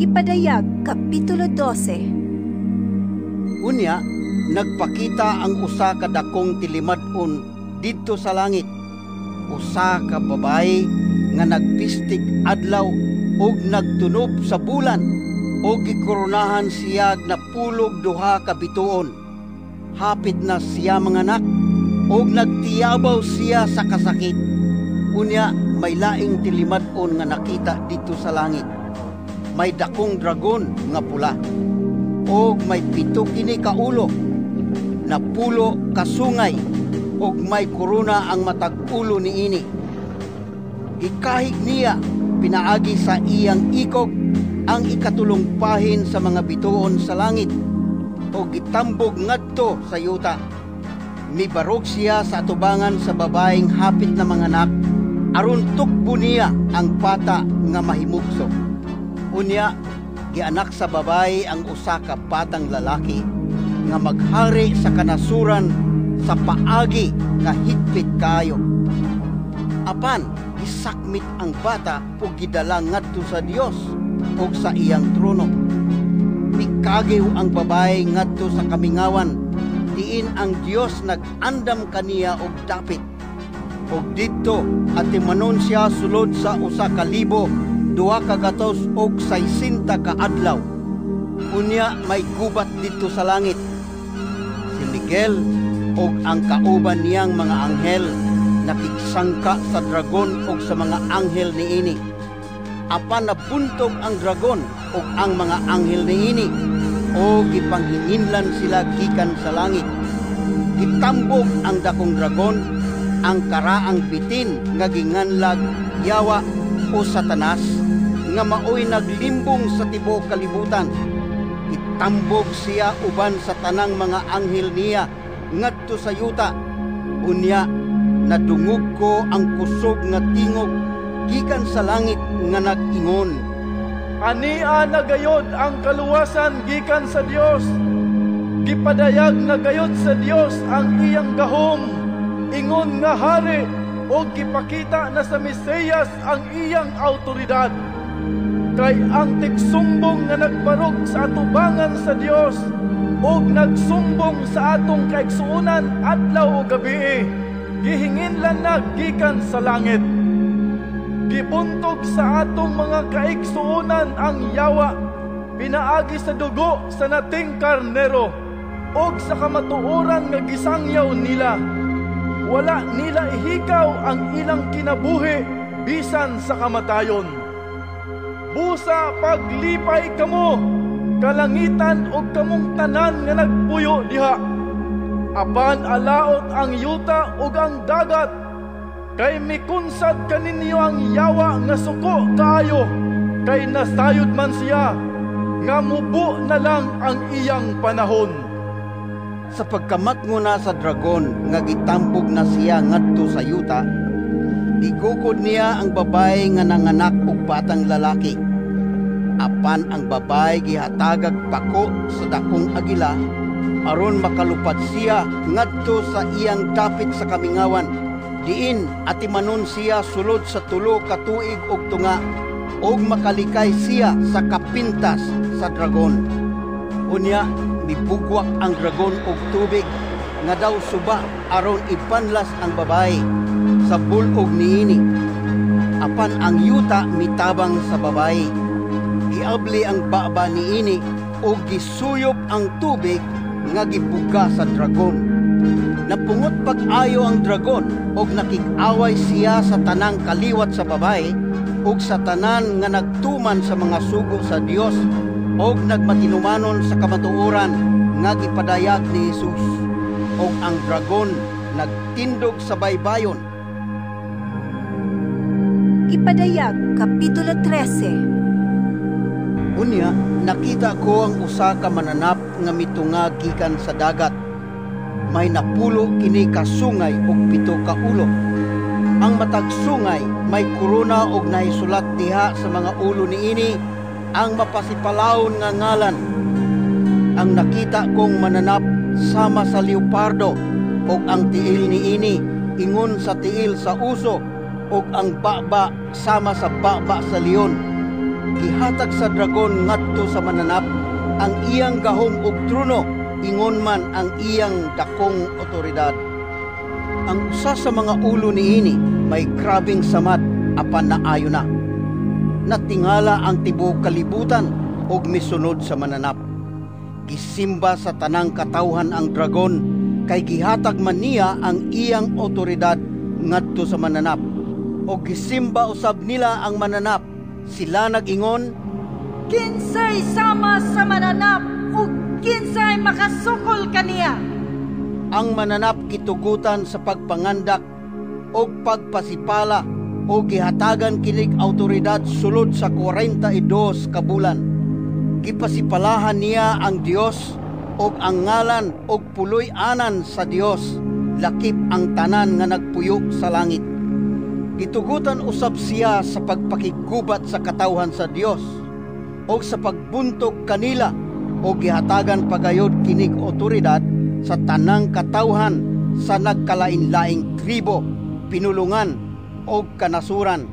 Speaker 11: Ipadayag Kapitulo 12.
Speaker 3: Unya nagpakita ang usa ka dakong tilimad-on didto sa langit, usa ka babae nga nagpistig adlaw ug nagtunob sa bulan, ug gikoronahan siya napulog duha ka bituon. Hapit na siya manganak ug nagtiyabaw siya sa kasakit. Unya may laing tilimad-on nga nakita dito sa langit. May dakong dragon nga pula, ug may 7 kini ka ulo, napulo kasungay, ug may korona ang matag ulo niini. Gikahig niya pinaagi sa iyang ikog ang ikatulong pahin sa mga bituon sa langit, ug gitambog ngadto sa yuta. Mibarog siya sa atubangan sa babaeng hapit na manganak, aron tukbo niya ang bata nga mahimugso. Unya gianak sa babae ang usa ka batang lalaki nga maghari sa kanasuran sa paagi nga higpit kayo. Apan isakmit ang bata ug gidala ngadto sa Dios ug sa iyang trono. Mikagiw ang babae ngadto sa kamingawan, diin ang Dios nag-andam kaniya og dapit. Ug didto atimanon siya sulod sa 1,260 ka adlaw. Unya may gubat dito sa langit. Si Miguel ug ang kauban niyang mga anghel nakigsangka sa dragon ug sa mga anghel niini. Apan nabuntog ang dragon ug ang mga anghel niini, o gipanghinginlan sila gikan sa langit. Gitambog ang dakong dragon, ang karaang bitin nga ginganlag Yawa o Satanas, nga maoy naglimbong sa tibuok kalibutan. Itambog siya uban sa tanang mga anghel niya ngadto sa yuta. Unya nadungog ko ang kusog nga tingog gikan sa langit nga nag-ingon,
Speaker 10: ania na gayod ang kaluwasan gikan sa Dios. Gipadayag na gayod sa Dios ang iyang gahom, ingon nga hari, o gipakita na sa Mesiyas ang iyang autoridad. Kay ang tigsumbong nga nagbarog sa atubangan sa Dios, o nagsumbong sa atong kaigsuunan adlaw o gabi, gihinginlan na gikan sa langit. Gibuntog sa atong mga kaigsuunan ang yawa, pinaagi sa dugo sa nating karnero, og sa kamatuoran nga gisangyaw nila. Wala nila ihikaw ang ilang kinabuhi bisan sa kamatayon. Busa paglipay kamo, kalangitan og kamong tanan nga nagpuyo diha. Apan alaot ang yuta ug ang dagat, kay mikunsad kaninyo ang yawa nga suko kaayo, kay nasayod man siya, nga mubo na lang ang iyang panahon.
Speaker 3: Sa pagkamatnguna sa dragon nga gitambog na siya ngadto sa yuta, igukod niya ang babae nga nanganak og batang lalaki. Apan ang babae gihatagag pako sa dakong agila, aron makalupad siya ngadto sa iyang dapit sa kamingawan. Diin atimanon siya sulod sa 3 ka tuig og tunga, og makalikay siya sa kapintas sa dragon. Unya mibugwak ang dragon og tubig nga daw suba aron ipanlas ang babae sa bulog niini. apan ang yuta mitabang sa babae. Giabli ang baba niini o gisuyop ang tubig nga gibuga sa dragon. Napungot pag-ayo ang dragon og nakik-away siya sa tanang kaliwat sa babae ug sa tanan nga nagtuman sa mga sugo sa Dios og nagmatinumanon sa kamatuoran nga gipadayag ni Jesus. Og ang dragon nagtindog sa baybayon.
Speaker 11: Ipadayag, Kapitulo 13.
Speaker 3: Unya, nakita ko ang usa ka mananap nga mitunga gikan sa dagat. May napulo kini ka sungay og 7 ka ulo. Ang matag sungay may korona og nahisulat diha sa mga ulo niini ang mapasipalawon nga ngalan. Ang nakita kong mananap sama sa leopardo og ang tiil niini ingon sa tiil sa uso og ang baba sama sa baba sa leon. Gihatag sa dragon ngadto sa mananap ang iyang gahom og trono, ingon man ang iyang dakong otoridad. Ang usa sa mga ulo niini may grabing samad apan naayo na. Natingala ang tibuok kalibutan og misunod sa mananap. Gisimba sa tanang katawhan ang dragon kay gihatag man niya ang iyang otoridad ngadto sa mananap. O gisimba usab nila ang mananap. Sila nag-ingon,
Speaker 1: Kinsay sama sa mananap ug kinsay makasukol kaniya.
Speaker 3: Ang mananap gitugutan sa pagpangandak o pagpasipala o gihatagan kinig autoridad sulod sa 42 ka bulan. Gipasipalahan niya ang Dios og ang ngalan og puloy-anan sa Dios, lakip ang tanan nga nagpuyo sa langit. Gitugutan usab siya sa pagpakigubat sa katawhan sa Dios o sa pagbuntog kanila o gihatagan pagayod kinig otoridad sa tanang katawhan sa nagkalain-laing tribo, pinulungan o kanasuran.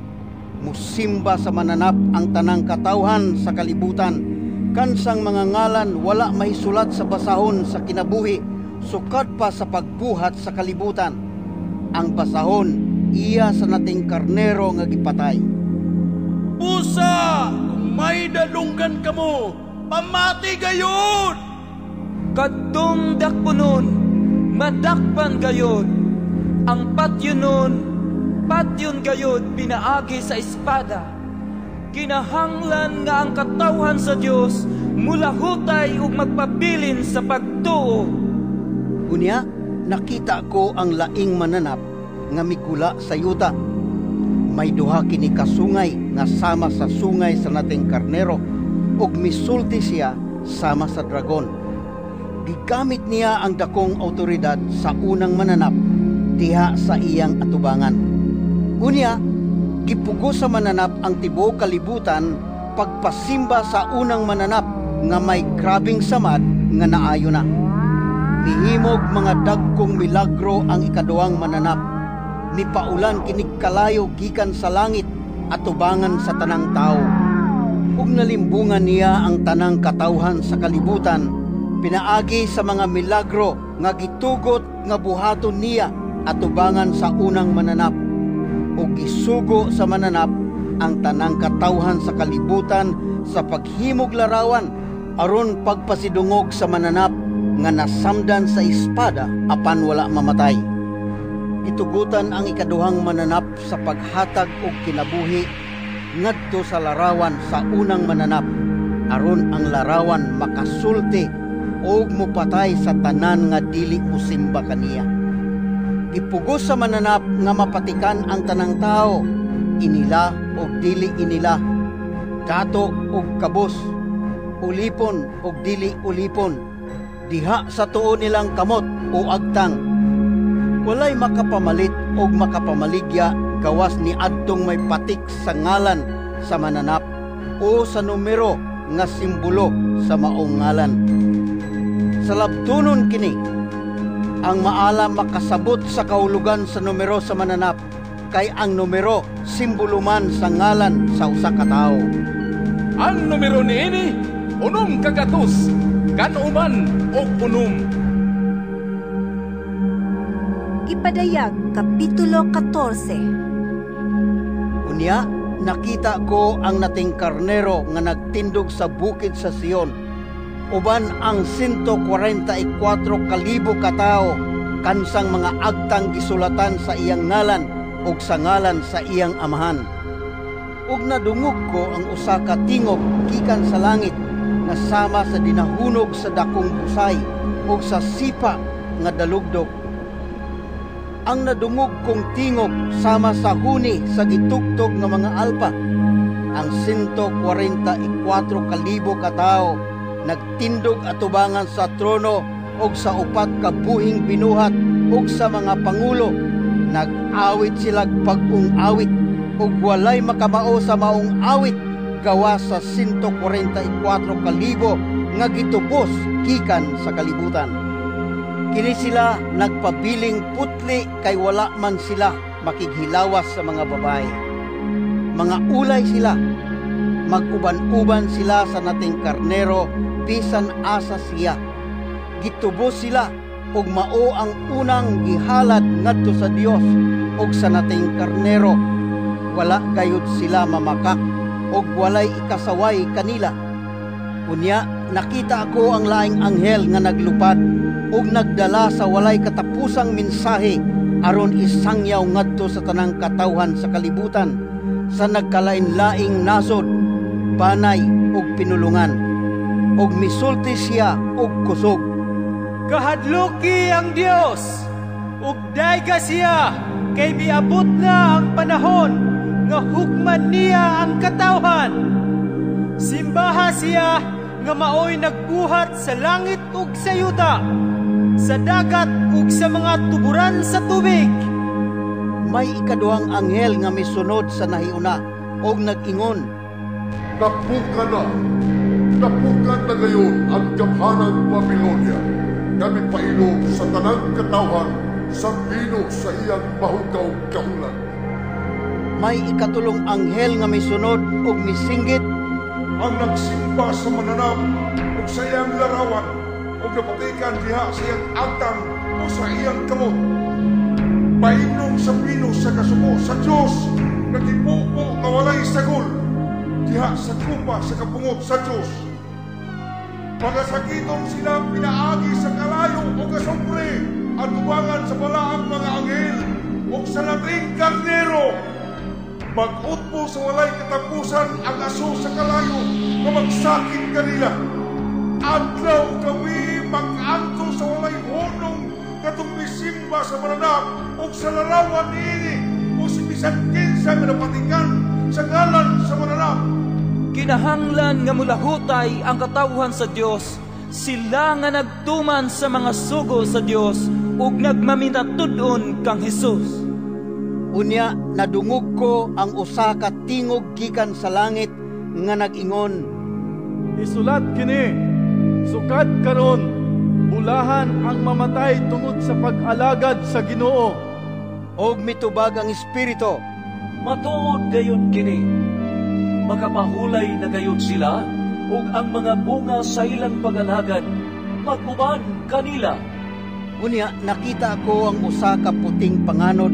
Speaker 3: Musimba sa mananap ang tanang katawhan sa kalibutan. Kansang mga ngalan wala mahisulat sa basahon sa kinabuhi, sukad pa sa pagbuhat sa kalibutan. Ang basahon iya sa nating karnero nga gipatay.
Speaker 7: Pusa, kung may dalunggan ka mo, pamati gayon!
Speaker 15: Kadtong dakpunon, madakpan gayon. Ang patyon gayon pinaagi sa espada. Kinahanglan nga ang katawhan sa Dios mula hutay ug magpabilin sa pagtuo.
Speaker 3: Unya, nakita ko ang laing mananap nga migula sa yuta. May duha kini ka sungay nga sama sa sungay sa nating karnero ug misulti siya sama sa dragon. Gigamit niya ang dakong otoridad sa unang mananap diha sa iyang atubangan. Unya, gipugo sa mananap ang tibuok kalibutan pagpasimba sa unang mananap nga may grabing samad nga naayo na. Mihimog mga dagkong milagro ang ikaduhang mananap. Nipaulan kinig kalayo gikan sa langit at tubangan sa tanang tao. Ug nalimbungan niya ang tanang katawhan sa kalibutan, pinaagi sa mga milagro nga gitugot nga buhaton niya at tubangan sa unang mananap. Ug gisugo sa mananap ang tanang katawhan sa kalibutan sa paghimog larawan aron pagpasidungog sa mananap nga nasamdan sa espada apan wala mamatay. Itugutan ang ikaduhang mananap sa paghatag og kinabuhi ngadto sa larawan sa unang mananap aron ang larawan makasulti og mupatay sa tanan nga dili mosimba kaniya. Gipugos sa mananap nga mapatikan ang tanang tao, inila og dili inila, dato og kabos, ulipon og dili ulipon, diha sa tuo nilang kamot o agtang. Walay makapamalit o makapamaligya gawas ni adtong may patik sa ngalan sa mananap o sa numero nga simbolo sa maong ngalan. Sa labtunon kini, ang maalam makasabot sa kahulugan sa numero sa mananap kay ang numero simbolo man sa ngalan sa usa ka tawo.
Speaker 5: Ang numero niini unom kagatos, kanuman o unom.
Speaker 11: Ipadayag, Kapitulo 14.
Speaker 3: Unya, nakita ko ang nating karnero nga nagtindog sa bukid sa Sion, uban ang 144,000 katao, kansang mga agtang gisulatan sa iyang ngalan ug sa ngalan sa iyang amahan. Ug nadungog ko ang usa ka tingog gikan sa langit nga sama sa dinahunog sa dakong busay ug sa sipa nga dalugdog. Ang nadungog kong tingog sama sa huni sa gitugtog nga mga alpa. Ang 144,000 katao nagtindog atubangan sa trono ug sa upat ka buhing binuhat ug sa mga pangulo. Nag-awit sila pag-ung awit ug walay makamao sa maong awit gawa sa 144,000 nga gitubos gikan sa kalibutan. Kini sila nagpabiling putli kay wala man sila makighilawas sa mga babae. Mga ulay sila, mag-uban-uban sila sa nating karnero bisan asa siya. Gitubos sila ug mao ang unang gihalad ngadto sa Dios ug sa nating karnero. Wala gayud sila mamakak ug walay ikasaway kanila. Unya, nakita ako ang laing anghel nga naglupad ug nagdala sa walay katapusang mensahe aron isangyaw ngadto sa tanang katawhan sa kalibutan, sa nagkalain-laing nasod, banay ug pinulungan. Ug misulti siya og kusog.
Speaker 15: Kahadluki ang Dios, ug dayga siya, kay miabot na ang panahon nga hukman niya ang katawhan. Simbaha siya nga maoy nagbuhat sa langit ug sa yuta, sa dagat ug sa mga tuburan sa tubig.
Speaker 3: May ikaduhang anghel nga misunod sa nahiuna og nag-ingon,
Speaker 4: Napukan na gayon ang gamhanang Babilonia, kami pailog sa tanang katawhan sa binog sa iyang mahugaw kaulan.
Speaker 3: May ikatulong anghel nga misunod og misinggit,
Speaker 4: ang nagsimba sa mananap ug sa iyang larawan ug napatikan diha sa iyang agtang o sa iyang kamot. Painom sa binog sa kasuko sa Diyos na gipupo nga walay sagol diha sa kupa sa kapungot sa Diyos. Pagasakiton silang pinaagi sa kalayo o kasumbre at ubangan sa balaang mga anghel o sa lating karnero. Mag-utpo sa walay katapusan ang aso sa kalayo na magsakit kanila. Adlaw gawi mag-anto sa walay hunong katong misimba sa mananap o sa larawan niini o si bisan kinsa nga napatikan sa ngalan sa mananap.
Speaker 15: Kinahanglan nga mulahutay ang katawhan sa Dios, sila nga nagtuman sa mga sugo sa Dios ug nagmaminatud-on kang Hesus.
Speaker 3: Unya, nadungog ko ang usa ka tingog gikan sa langit nga nag-ingon,
Speaker 8: Isulat kini, sukad karon, bulahan ang mamatay tungod sa pag-alagad sa Ginoo.
Speaker 3: Og mitubag ang Espiritu,
Speaker 6: matuod gayon kini, makapahulay na gayon sila, ug ang mga bunga sa ilang pag-alagad, mag-uban kanila.
Speaker 3: Unya, nakita ko ang usa ka puting panganod,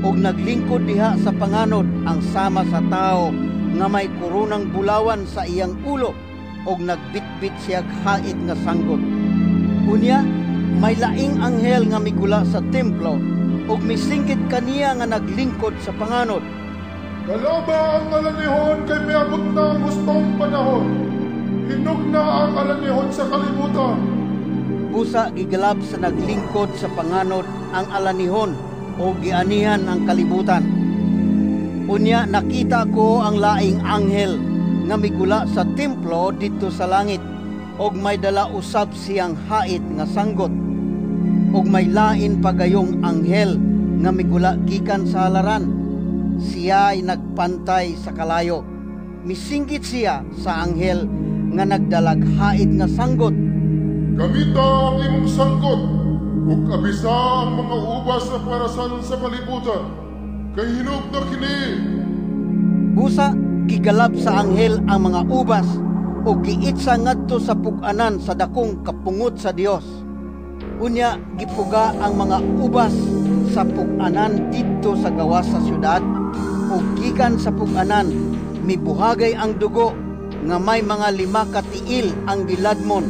Speaker 3: ug naglingkod diha sa panganod ang sama sa tao nga may koronang bulawan sa iyang ulo ug nagbitbit siya hait nga sanggot. Unya, may laing anghel nga migula sa templo ug misingkit kaniya nga naglingkod sa panganod.
Speaker 4: Kalaba ang alanihon kay miabot na ang gustong panahon. Hinog na ang alanihon sa kalibutan.
Speaker 3: Busa gigalab sa naglingkod sa panganod ang alanihon o gianihan ang kalibutan. Unya, nakita ko ang laing anghel nga migula sa templo dito sa langit og may dala usab siyang hait nga sanggot og may lain pagayong anghel nga migula gikan sa halaran. Siya ay nagpantay sa kalayo. Misinggit siya sa anghel nga nagdalag hait nga sanggot.
Speaker 4: Gamita ang imong sanggot ug abisa ang mga ubas na parasan sa kalibutan, kay hinog na kini.
Speaker 3: Busa, gigalab sa anghel ang mga ubas o giitsa ngadto sa pug-anan sa dakong kapungot sa Dios. Unya, gipuga ang mga ubas sa pug-anan dito sa gawas sa syudad ug gikan sa pug-anan mibuhagay ang dugo nga may mga 5 ka tiil ang giladmon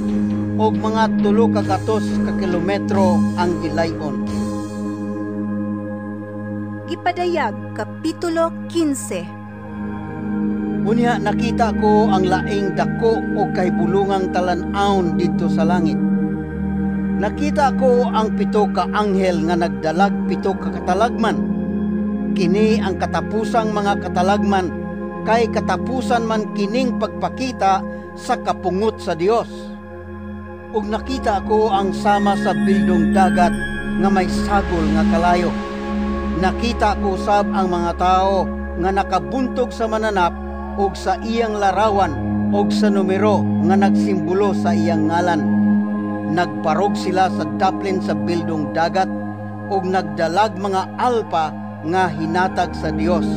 Speaker 3: og mga 3 ka kilometro ang gilayon.
Speaker 11: Gipadayag Kapitulo 15.
Speaker 3: Unya nakita ko ang laing dako o kahibulungang talan-aon dito sa langit. Nakita ko ang 7 ka anghel nga nagdalag 7 ka katalagman. Kini ang katapusang mga katalagman, kay katapusan man kining pagpakita sa kapungot sa Dios. Ug nakita ko ang sama sa bildong dagat nga may sagol nga kalayo. Nakita ko usab ang mga tao nga nakabuntog sa mananap og sa iyang larawan og sa numero nga nagsimbolo sa iyang ngalan. Nagparog sila sa daplin sa bildong dagat og nagdalag mga alpa nga hinatag sa Dios.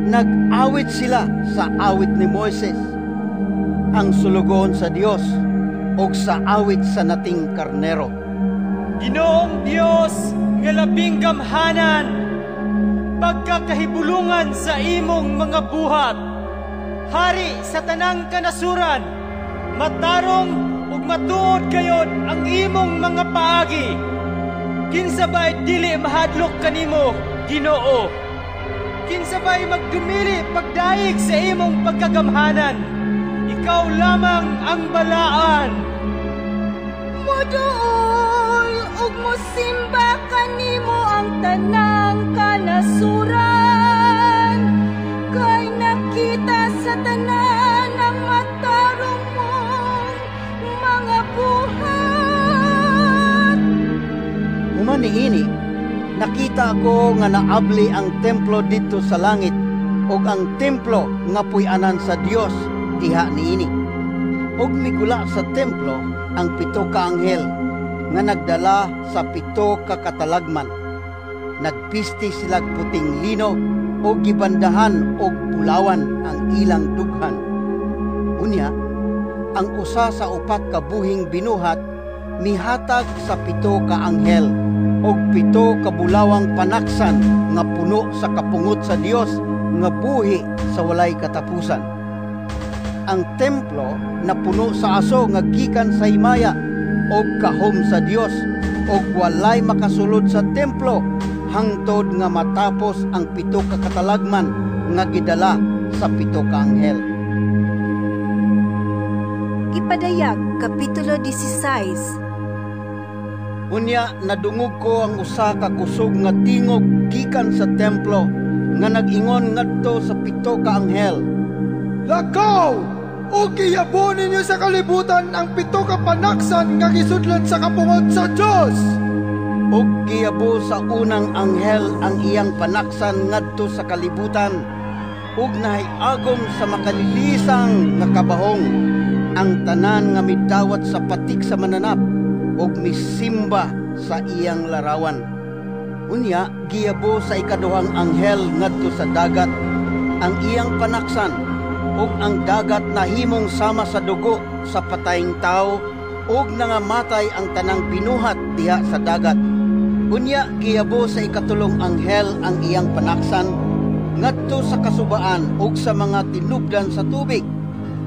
Speaker 3: Nag-awit sila sa awit ni Moises, ang sulugon sa Dios og sa awit sa nating karnero.
Speaker 15: Ginoong Dios nga labing gamhanan, pagkakahibulungan sa imong mga buhat, hari sa tanang kanasuran, matarong ug matuod gayod ang imong mga paagi. Kinsabay dili mahadlok kanimo, Ginoo. Kinsabay magdumili pagdaig sa imong pagkagamhanan. Ikaw lamang ang balaan.
Speaker 1: Moduol ug mosimba kanimo ang tanang kanasuran, kay nakita sa tanan ang matarong mong mga buhat.
Speaker 3: Umaniini, nakita ko nga naabli ang templo dito sa langit ug ang templo nga puy-anan sa Dios diha niini. Ug migula sa templo ang 7 ka anghel nga nagdala sa 7 ka katalagman. Nagpisti sila puting lino o gibandahan og bulawan ang ilang dughan. Unya, ang usa sa 4 ka buhing binuhat mihatag sa 7 ka anghel og 7 ka bulawang panaksan nga puno sa kapungot sa Dios nga buhi sa walay katapusan. Ang templo na puno sa aso nga gikan sa himaya og kahom sa Dios og walay makasulod sa templo hangtod nga matapos ang 7 ka katalagman nga gidala sa 7 ka anghel.
Speaker 11: Gipadayag Kapitulo 16.
Speaker 3: Unya nadungog ko ang usa ka kusog nga tingog gikan sa templo nga nag-ingon ngadto sa 7 ka anghel.
Speaker 10: Lakaw! O giyabo ninyo sa kalibutan ang 7 ka panaksan nga gisudlan sa kapungot sa Dios.
Speaker 3: O giyabo sa unang anghel ang iyang panaksan ngadto sa kalibutan ug nahiagom sa makalilisang nga kabahong ang tanan nga midawat sa patik sa mananap ug misimba sa iyang larawan. Unya giyabo sa ikaduhang anghel ngadto sa dagat ang iyang panaksan ug ang dagat nahimong sama sa dugo sa patayng tao ug nangamatay ang tanang binuhat diha sa dagat. Unya giyabo sa ikatulong anghel ang iyang panaksan ngadto sa kasubaan ug sa mga tinubdan sa tubig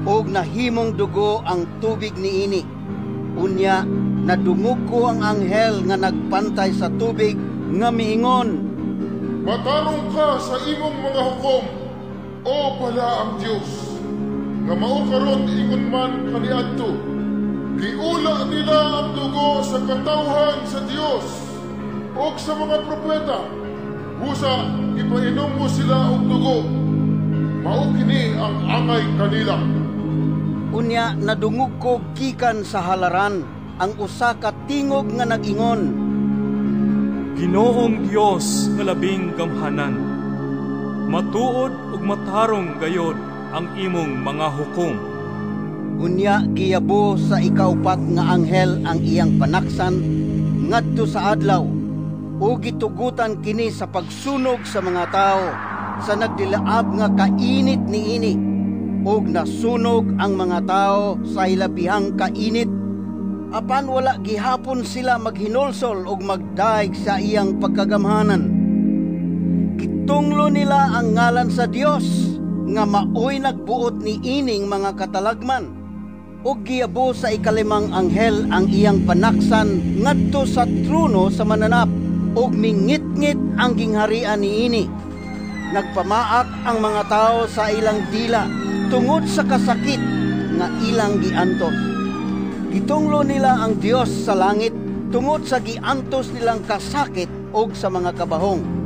Speaker 3: ug nahimong dugo ang tubig niini. Unya nadungog ko ang anghel nga nagpantay sa tubig nga miingon,
Speaker 4: Matarong ka sa imong mga hukom, o pala ang Diyos, nga mao karon ingon man kaniadto. Giula nila ang dugo sa katawhan sa Dios o sa mga propeta. Busa ipainom mo sila og dugo. Mao kini ang angay kanila.
Speaker 3: Unya nadungog ko gikan sa halaran ang usa ka tingog nga nag-ingon,
Speaker 13: Ginoong Dios nga labing gamhanan, matuod ug matarong gayod ang imong mga hukom.
Speaker 3: Unya giyabo sa ikaupat nga anghel ang iyang panaksan ngadto sa adlaw ug gitugutan kini sa pagsunog sa mga tao sa nagdilaab nga kainit niini ug nasunog ang mga tao sa hilabihang kainit apan wala gihapon sila maghinulsol ug magdaig sa iyang pagkagamhanan. Gitunglo nila ang ngalan sa Dios nga maoy nagbuot ni ining mga katalagman. O giyabo sa ikalimang anghel ang iyang panaksan ngadto sa trono sa mananap, og mingit-ngit ang gingharian ni ini. Nagpamaak ang mga tao sa ilang dila tungod sa kasakit nga ilang giantos. Gitunglo nila ang Dios sa langit tungod sa giantos nilang kasakit og sa mga kabahong.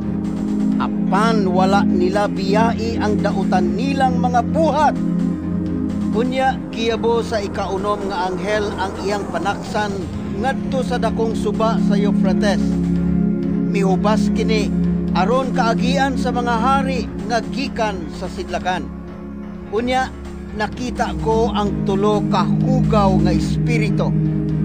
Speaker 3: Apan wala nila biyai ang dautan nilang mga buhat. Unya giyabo sa ikaunom nga anghel ang iyang panaksan ngadto sa dakong suba sa Euphrates. Mihubas kini aron kaagian sa mga hari nga gikan sa sidlakan. Unya nakita ko ang tulo ka hugaw nga espiritu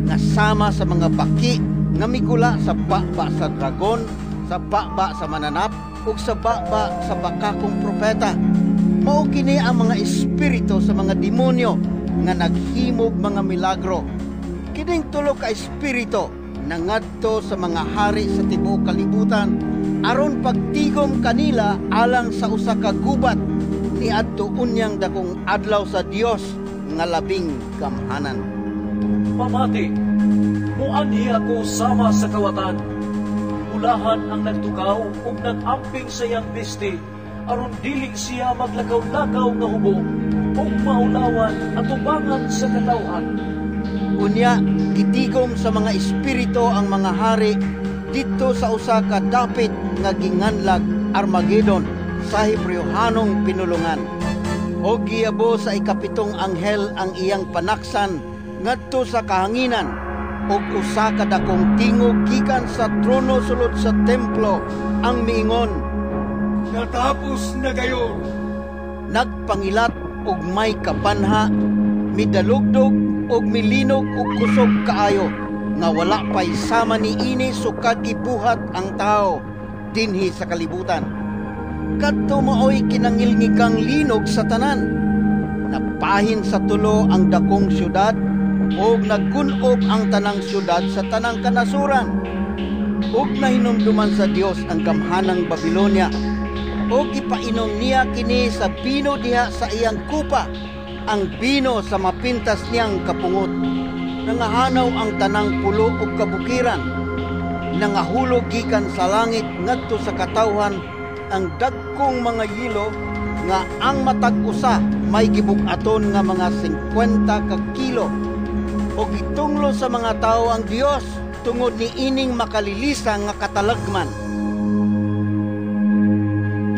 Speaker 3: nga sama sa mga baki nga migula sa baba sa dragon, sa baba sa mananap, ug sa baba sa bakakong propeta. Mao kini ang mga espiritu sa mga demonyo nga naghimog mga milagro. Kining tulo ka espiritu nangadto sa mga hari sa tibuok kalibutan aron pagtigom kanila alang sa usa ka gubat ni adto unyang dakong adlaw sa Dios nga labing gamhanan.
Speaker 6: Pamati, muanhi ako sama sa kawatan. Ulahan ang nagtukaw ug nag-amping sa iyang biste aron dili siya maglakaw-lakaw nga hubo ug maulawan at ubangan sa katawhan.
Speaker 3: Unya gitigom sa mga espiritu ang mga hari dito sa usa ka dapit nga ginganlag Armageddon sa Hebreohanong pinulungan. O giyabo sa ikapitong anghel ang iyang panaksan ngadto sa kahanginan ug usa ka dakong tingog gikan sa trono sulod sa templo ang miingon, "Natapos na gayon." Nagpangilat og may kabanha, midalugdog og milinog og kusog kaayo nga wala pay sama ni ini sukad gibuhat ang tao dinhi sa kalibutan. Kadto maoy kinangilngigang linog sa tanan. Napahin sa tulo ang dakong syudad og nagkunob ang tanang syudad sa tanang kanasuran. Og nahinumduman sa Dios ang gamhanang Babilonia. Og ipainom niya kini sa bino diha sa iyang kupa, ang bino sa mapintas niyang kapungot. Nangahanaw ang tanang pulo ug kabukiran. Nangahulog gikan sa langit ngadto sa katawhan ang dagkong mga yilo nga ang matag usa may gibug-aton nga mga 50 ka kilo. O gitunglo sa mga tao ang Dios tungod ni ining makalilisa nga katalagman.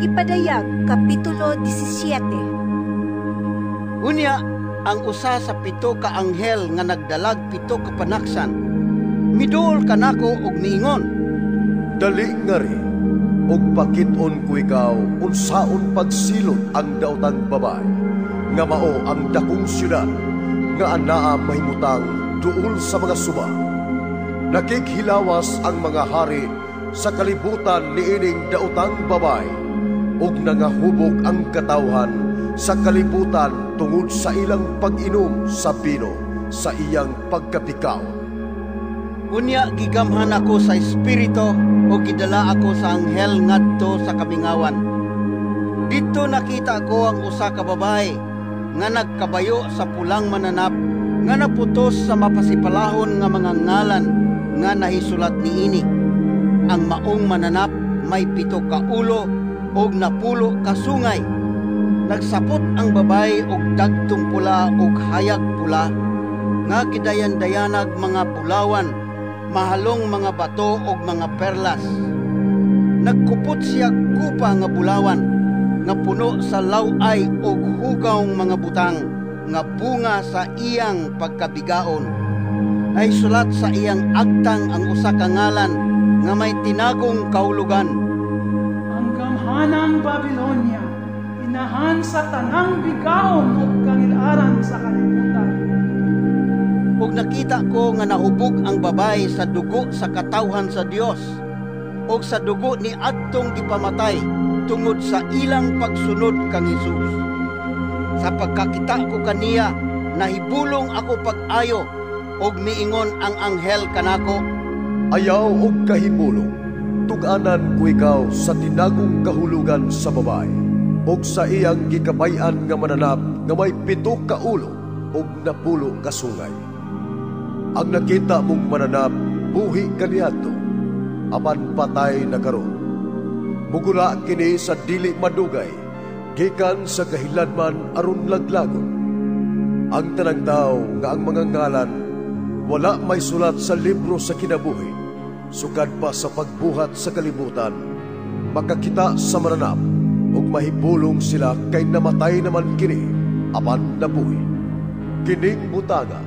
Speaker 11: Ipadayag Kapitulo 17.
Speaker 3: Unya ang usa sa pito ka anghel nga nagdalag pito ka panaksan miduol kanako og miingon,
Speaker 2: "Dali nga ri, og pakit-on ko ikaw unsaon pagsilot ang daotang babay nga mao ang dakong syudad nga anaa mahimutang duol sa mga suba. Nakikhilawas ang mga hari sa kalibutan niining daotang babay ug nangahubog ang katawhan sa kalibutan tungod sa ilang pag-inom sa bino sa iyang pagkapikaw."
Speaker 3: Unya gigamhan ako sa espiritu o gidala ako sa anghel ngadto sa kabingawan. Dito nakita ko ang usa ka babae nga nagkabayo sa pulang mananap nga naputos sa mapasipalahon nga mga ngalan nga nahisulat niini. Ang maong mananap may 7 ka ulo og napulo ka sungay. Nagsapot ang babae og dagtong pula og hayag pula nga gidayan-dayanag mga pulawan, mahalong mga bato og mga perlas. Nagkupot siya kupa nga bulawan nga puno sa laway og hugawng mga butang nga bunga sa iyang pagkabigaon. Ay sulat sa iyang agtang ang usa ka ngalan nga may tinagong kahulugan,
Speaker 1: "Ang gamhanang Babilonia, inahan sa tanang bigaon ug kangilaran sa kalibutan."
Speaker 3: Ug nakita ko nga nahubog ang babae sa dugo sa katawhan sa Dios ug sa dugo ni adtong gipamatay tungod sa ilang pagsunod kang Hesus. Sa pagkakita ko kaniya, nahibulong ako pag-ayo ug miingon ang anghel kanako,
Speaker 2: "Ayaw og kahibulong, tug-anan ko ikaw sa tinagong kahulugan sa babae, og sa iyang gikabayan nga mananap nga may 7 ka ulo og 10 ka sungay. Ang nakita mong mananap buhi kaniadto, apan patay na karon. Mugula kini sa dili madugay, gikan sa kahiladman aron laglagon. Ang tanang tao nga ang mga ngalan wala may sulat sa libro sa kinabuhi, sukad pa sa pagbuhat sa kalibutan, makakita sa mananap ug mahibulong sila kay namatay naman kini apan nabuhi. Kining butanga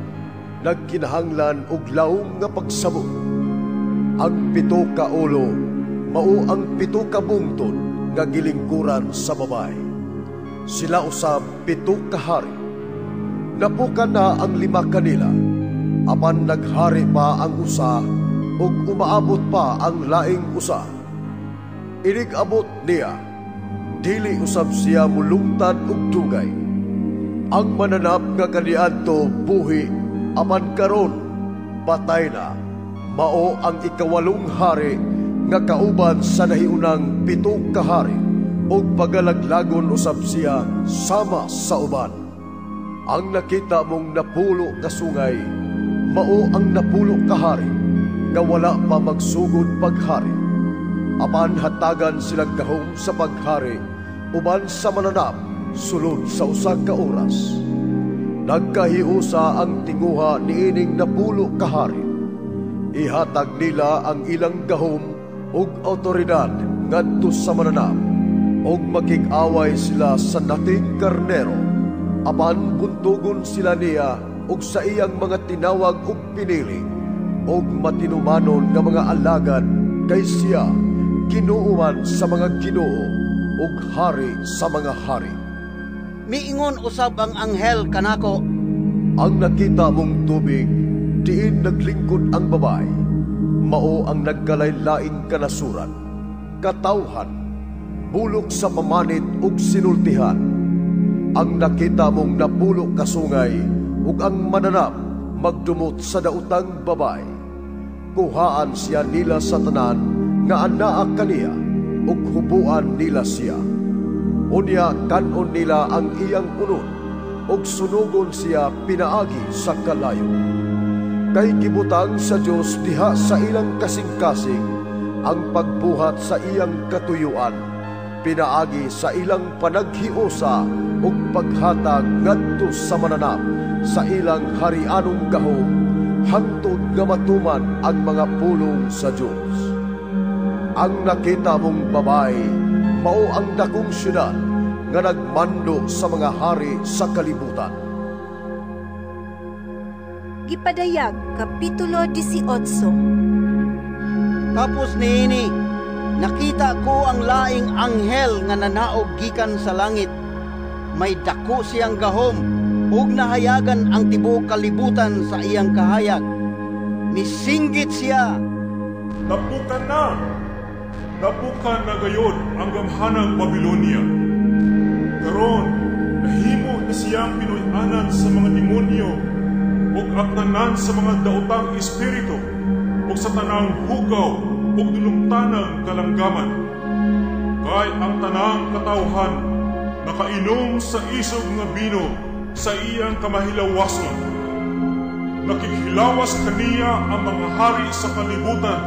Speaker 2: nagkinahanglan og laom nga pagsabot. Ang 7 ka ulo mao ang 7 ka bungtod nga gilingkuran sa babae. Sila usab 7 ka hari. Napukan na ang 5 kanila, apan naghari pa ang usa ug umaabot pa ang laing usa. Inig-abot niya, dili usab siya mulungtad og dugay. Ang mananap nga kaniadto buhi, apan karon patay na. Mao ang ika-8 hari nga kauban sa nahiunang 7 ka hari, ug pagalaglagon usab siya sama sa uban. Ang nakita mong napulo ka sungay, mao ang napulo ka hari nga wala pa magsugod paghari. Apan hatagan silang gahom sa paghari uban sa mananap sulod sa usa ka oras. Nagkahiusa ang tinguha niining napulo ka hari. Ihatag nila ang ilang gahom ug awtoridad ngadto sa mananap, ug makig-away sila sa nating karnero. Apan buntugon sila niya ug sa iyang mga tinawag ug pinili, ug matinumanon nga mga alagad kay siya ginuuman sa mga ginoo ug hari sa mga hari.
Speaker 3: Miingon usab ang anghel kanako,
Speaker 2: ang nakita mong tubig diin naglingkod ang babae, mao ang nagkalaylaing kanasuran, katawhan, bulok sa pamanit ug sinultihan. Ang nakita mong napulo ka sungay ug ang mananap magdumot sa dautang babae. Kuhaan siya nila sa tanan nga anaa kaniya ug hubuan nila siya. Unya kanon nila ang iyang unod ug sunugon siya pinaagi sa kalayo. Kay gibutang sa Dios diha sa ilang kasing-kasing ang pagbuhat sa iyang katuyuan, pinaagi sa ilang panaghiusa ug paghatag ngadto sa mananap sa ilang harianong gahom, hangtod nga matuman ang mga pulong sa Dios. Ang nakita mong babae mao ang dakong syudad nga nagmando sa mga hari sa kalibutan.
Speaker 11: Gipadayag Kapitulo 18.
Speaker 3: Tapos niini, nakita ko ang laing anghel nga nanaog gikan sa langit. May dako siyang gahom ug nahayagan ang tibuok kalibutan sa iyang kahayag. Misinggit siya.
Speaker 4: Napukan na! Napukan na gayon ang gamhanang Babilonia. Karon, nahimo na siyang pinuy-anan sa mga demonyo ug atnanan sa mga daotang espiritu ug sa tanang hugaw ug dulumtanang kalanggaman. Kay ang tanang katawhan nakainom sa isog nga bino sa iyang kamahilawason. Nakikhilawas kaniya ang mga hari sa kalibutan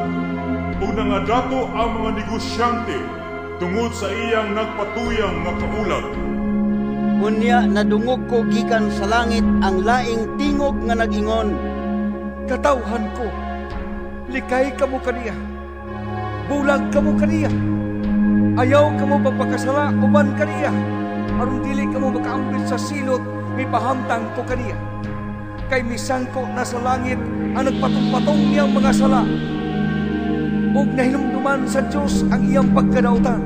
Speaker 4: ug nangadato ang mga negosyante tungod sa iyang nagpatuyang nga kaulag.
Speaker 3: Unya nadungog ko gikan sa langit ang laing tingog nga nagingon,
Speaker 14: katawhan ko, likay kamo kaniya, bulag kamo kaniya, ayaw kamo pagpakasala uban kaniya, aron dili kamo makaambit sa silot, may pahamtang ko kaniya. Kay misangko na sa langit ang nagpatong-patong niyang mga sala, ug nahinumduman sa Dios ang iyang pagkadautan.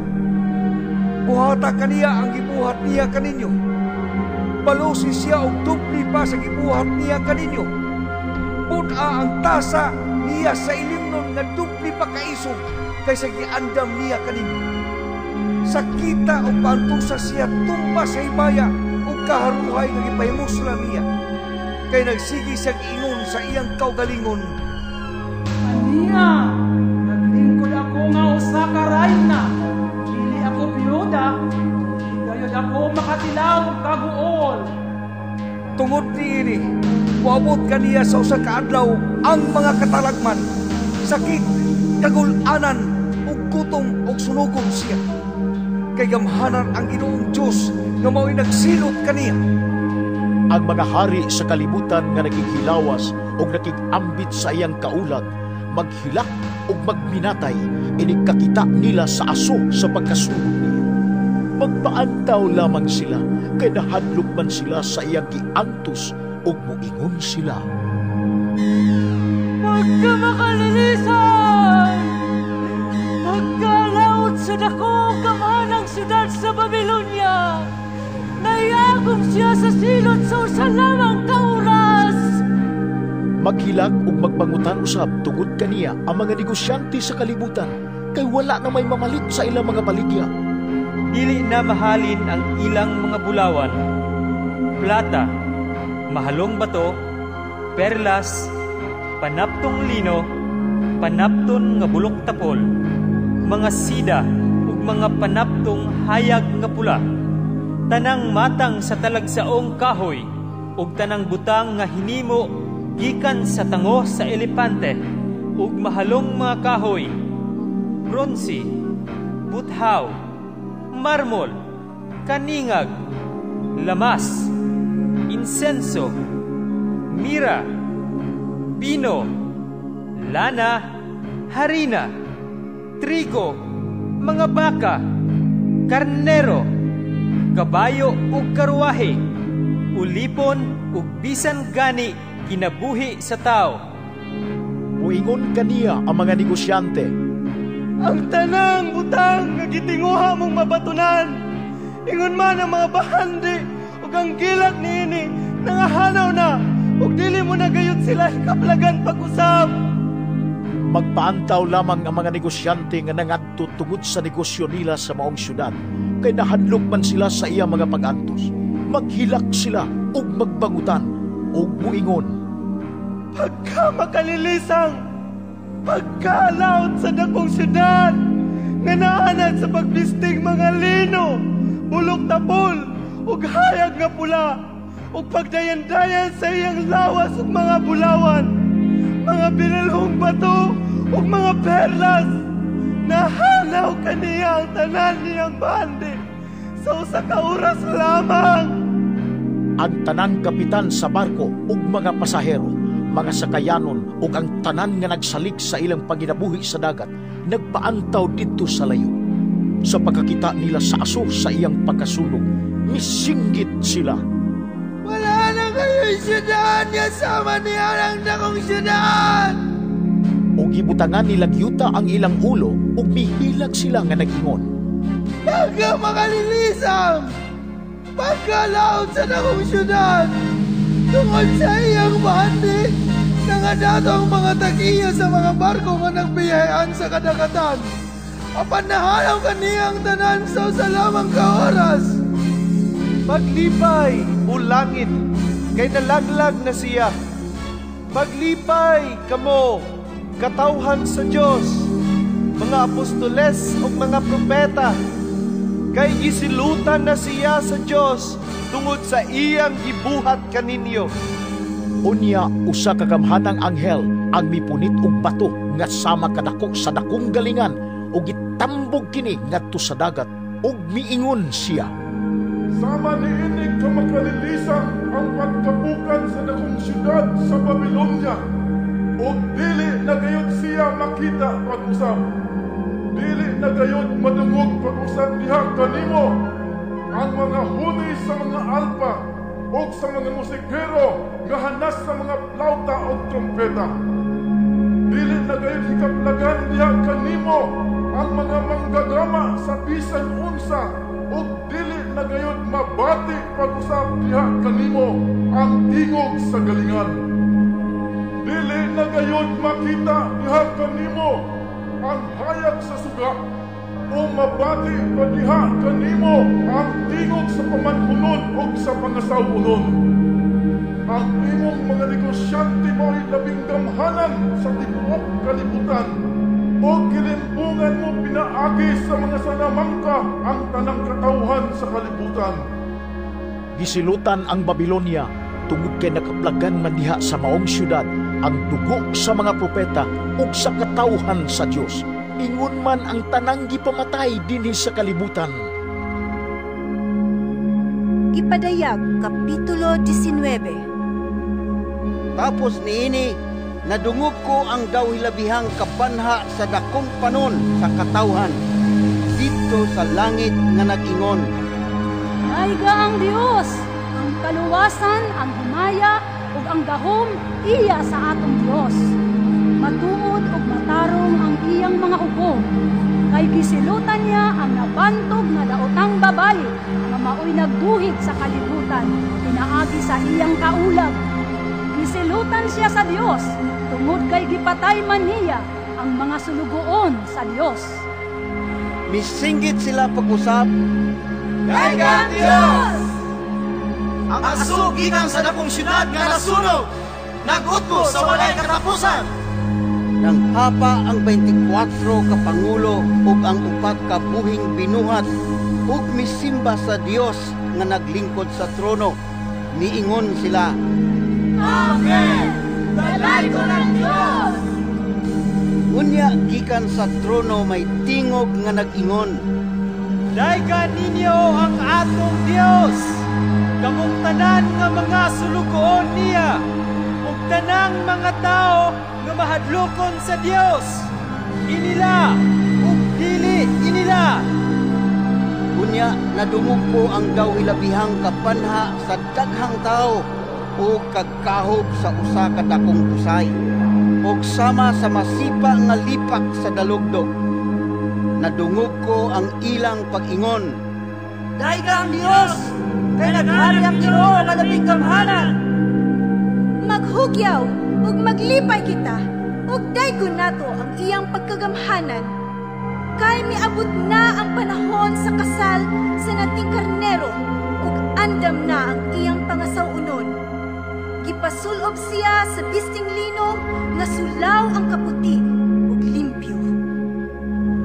Speaker 14: Buhata kaniya ang gibuhat niya kaninyo. Balusi siya og dupli pa sa gibuhat niya kaninyo. Puna ang tasa niya sa ilimnon nga dupli pa kaisog kaysa giandam niya kaninyo. Sakita o pantusa siya tumba sa himaya o kaharuhay nga gipahimuslan niya. Kay nagsigi siya giingon sa iyang kaugalingon,
Speaker 1: Aniya, naglingkod ako nga
Speaker 15: tilaw kaguol.
Speaker 14: Tungod niini, moabot kaniya sa usa ka adlaw ang mga katalagman, sakit, kagul-anan, ug gutom ug sunugon siya. Kay gamhanan ang Ginoong Dios nga mao'y nagsilot kaniya.
Speaker 16: Ang mga hari sa kalibutan nga nagighilawas o nagigambit sa iyang kaulag, maghilak o magminatay, inikakita nila sa aso sa pagkasunog niya. Magpaantaw lamang sila, kay nahadlok man sila sa iyang giantos o muingon sila.
Speaker 15: Pagka makalilisan, pagkalaot sa dako kamanang siyudad sa Babylonia, naiagom siya sa silot sa usa lamang ka oras.
Speaker 16: Maghilag o magbangutan usab tungod kaniya ang mga negosyante sa kalibutan, kay wala na may mamalit sa ilang mga baligya.
Speaker 15: Dili na mahalin ang ilang mga bulawan, plata, mahalong bato, perlas, panaptong lino, panapton nga bulok tapol, mga sida ug mga panaptong hayag nga pula, tanang matang sa talagsaong kahoy ug tanang butang nga hinimo gikan sa tango sa elepante ug mahalong mga kahoy, bronze, buthaw, marmol, kaningag, lamas, insenso, mira, pino, lana, harina, trigo, mga baka, karnero, kabayo ug karwahe, ulipon ug bisan gani kinabuhi sa tao.
Speaker 16: Muingon kaniya ang mga negosyante,
Speaker 10: ang tanang butang nga gitinguha mong mabatunan, ingon man ang mga bahandi ug ang gilat niini nangahanaw na ug dili mo na gayud sila kaplagan pag-usab.
Speaker 16: Magpaantaw lamang ang mga negosyante nga nangadto tungod sa negosyo nila sa maong syudad, kay nahadlok man sila sa iyang mga pag-antos. Maghilak sila ug magbangutan ug muingon,
Speaker 10: pagka makalilisang, pagkalaot sa dakong syudad, nga naanad sa pagbistig mga lino, bulok tapol, ug hayag nga pula, ug pagdayan-dayan sa iyang lawas ug mga bulawan, mga binalhong bato ug mga perlas, nahanaw kaniya ang tanan niyang bandi sa usa ka oras lamang.
Speaker 16: Ang tanang kapitan sa barko ug mga pasahero, mga sakayanon ug ang tanan nga nagsalig sa ilang panginabuhi sa dagat, nagpaantaw dito sa layo. Sa pagkakita nila sa aso sa iyang pagkasunog, misinggit sila.
Speaker 10: Wala na kayo'y syudad nga sama niya ng dakong syudad.
Speaker 16: O gibutangan nilang yuta ang ilang ulo ug mihilag sila nga nagingon,
Speaker 10: pagka makalilisang, pagkalaot sa dakong syudad, tungod sa iyang bandi, nangadato ang mga tagiya sa mga barko nga nagbiyahean sa kadagatan. Apan nahanaw kaniyang tanan sa usa lamang ka oras.
Speaker 8: Maglipay, o langit, kay nalaglag na siya. Maglipay, kamo, katawhan sa Diyos, mga apostoles o mga propeta, kay gisilutan na siya sa Diyos tungod sa iyang gibuhat kaninyo.
Speaker 16: Unya, usa ka gamhanang anghel ang mipunit og bato nga sama kadako sa dakong galingan ug gitambog kini ngadto sa dagat ug miingon siya,
Speaker 4: sama niinig ka makalilisan ang pagkabukan sa dakong syudad sa Babylonia, ug dili na gayud siya makita pag-usab, dili na gayud madungog pag-usab diha kanimo ang mga huni sa mga alpa o sa mga musikero nga hanas sa mga plauta o trompeta. Dili na gayud hikaplagan diha kanimo ang mga manggagama sa bisan unsa o dili na gayud mabati pag-usab diha kanimo ang tingog sa galingan. Dili na gayud makita diha kanimo ang hayag sa suga o mabati pa diha kanimo ang tingog sa pamanhunon o sa pangasawunon. Ang imong mga negosyante mo'y labing gamhanan sa tibuok kalibutan o gilimbungan mo pinaagi sa mga sanamangka ang tanang katawhan sa kalibutan.
Speaker 16: Gisilutan ang Babilonia tungod kay nakaplagan man diha sa maong syudad ang dugo sa mga propeta ug sa katawhan sa Dios. Ingon man ang tanang gipamatay dinhi sa kalibutan.
Speaker 11: Ipadayag Kapitulo 19.
Speaker 3: Tapos niini, nadungog ko ang daw hilabihang kabanha sa dakong panon sa katawhan, dito sa langit nga nag-ingon,
Speaker 1: Naiga ang Dios, ang kaluwasan, ang himaya, ug ang gahom, iya sa atong Dios. Matuod ug matarong ang iyang mga hukom. Kay gisilutan niya ang nabantog na daotang babayi, nga maoy nagduhig sa kalibutan, pinaagi sa iyang kaulag. Gisilutan siya sa Dios, tungod kay gipatay man niya ang mga sulugoon sa Dios.
Speaker 3: Misinggit sila pag-usap,
Speaker 10: Daigang Dios! Ang aso ginang sa dakong syudad nga nasunog, nag-utbo sa walay katapusan.
Speaker 3: Nang hapa ang 24 ka pangulo ug ang 4 ka buhing binuhat ug misimba sa Dios nga naglingkod sa trono, miingon sila,
Speaker 10: Amen! Dalay ko ng Dios!
Speaker 3: Unya gikan sa trono may tingog nga nag-ingon,
Speaker 15: Daigan ninyo ang atong Dios, kamong tanan nga mga sulugoon niya, ug tanang mga tao nga mahadlokon sa Dios. Inila ug dili inila.
Speaker 3: Unya nadungog ko ang daw hilabihang kabanha sa daghang tao o kagkahob sa usa ka dakong usay ug sama sa masipa nga lipak sa dalugdog. Nadungog ko ang ilang pag-ingon,
Speaker 10: Daigang Dios! Kay naghari ang Ginoo nga labing gamhanan!
Speaker 11: Maghugyaw ug maglipay kita, ug daygon nato ang iyang pagkagamhanan. Kay miabot na ang panahon sa kasal sa nating karnero, ug andam na ang iyang pangasawunon. Gipasulob siya sa bisting lino nga sulaw ang kaputi ug limpyo.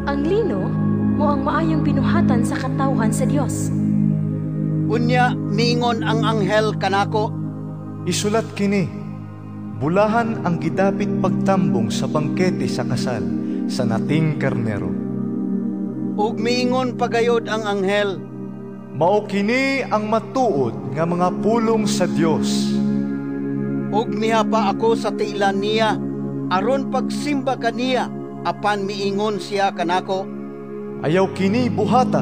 Speaker 17: Ang lino mo ang maayong binuhatan sa katawhan sa Dios.
Speaker 3: Unya miingon ang anghel kanako,
Speaker 8: Isulat kini, bulahan ang gidapit pagtambong sa bangkete sa kasal sa nating karnero.
Speaker 3: Ug miingon pagayod ang anghel,
Speaker 8: mao kini ang matuod nga mga pulong sa Dios.
Speaker 3: Ug mihapa ako sa tiilan niya aron pagsimba kaniya, apan miingon siya kanako,
Speaker 8: ayaw kini buhata.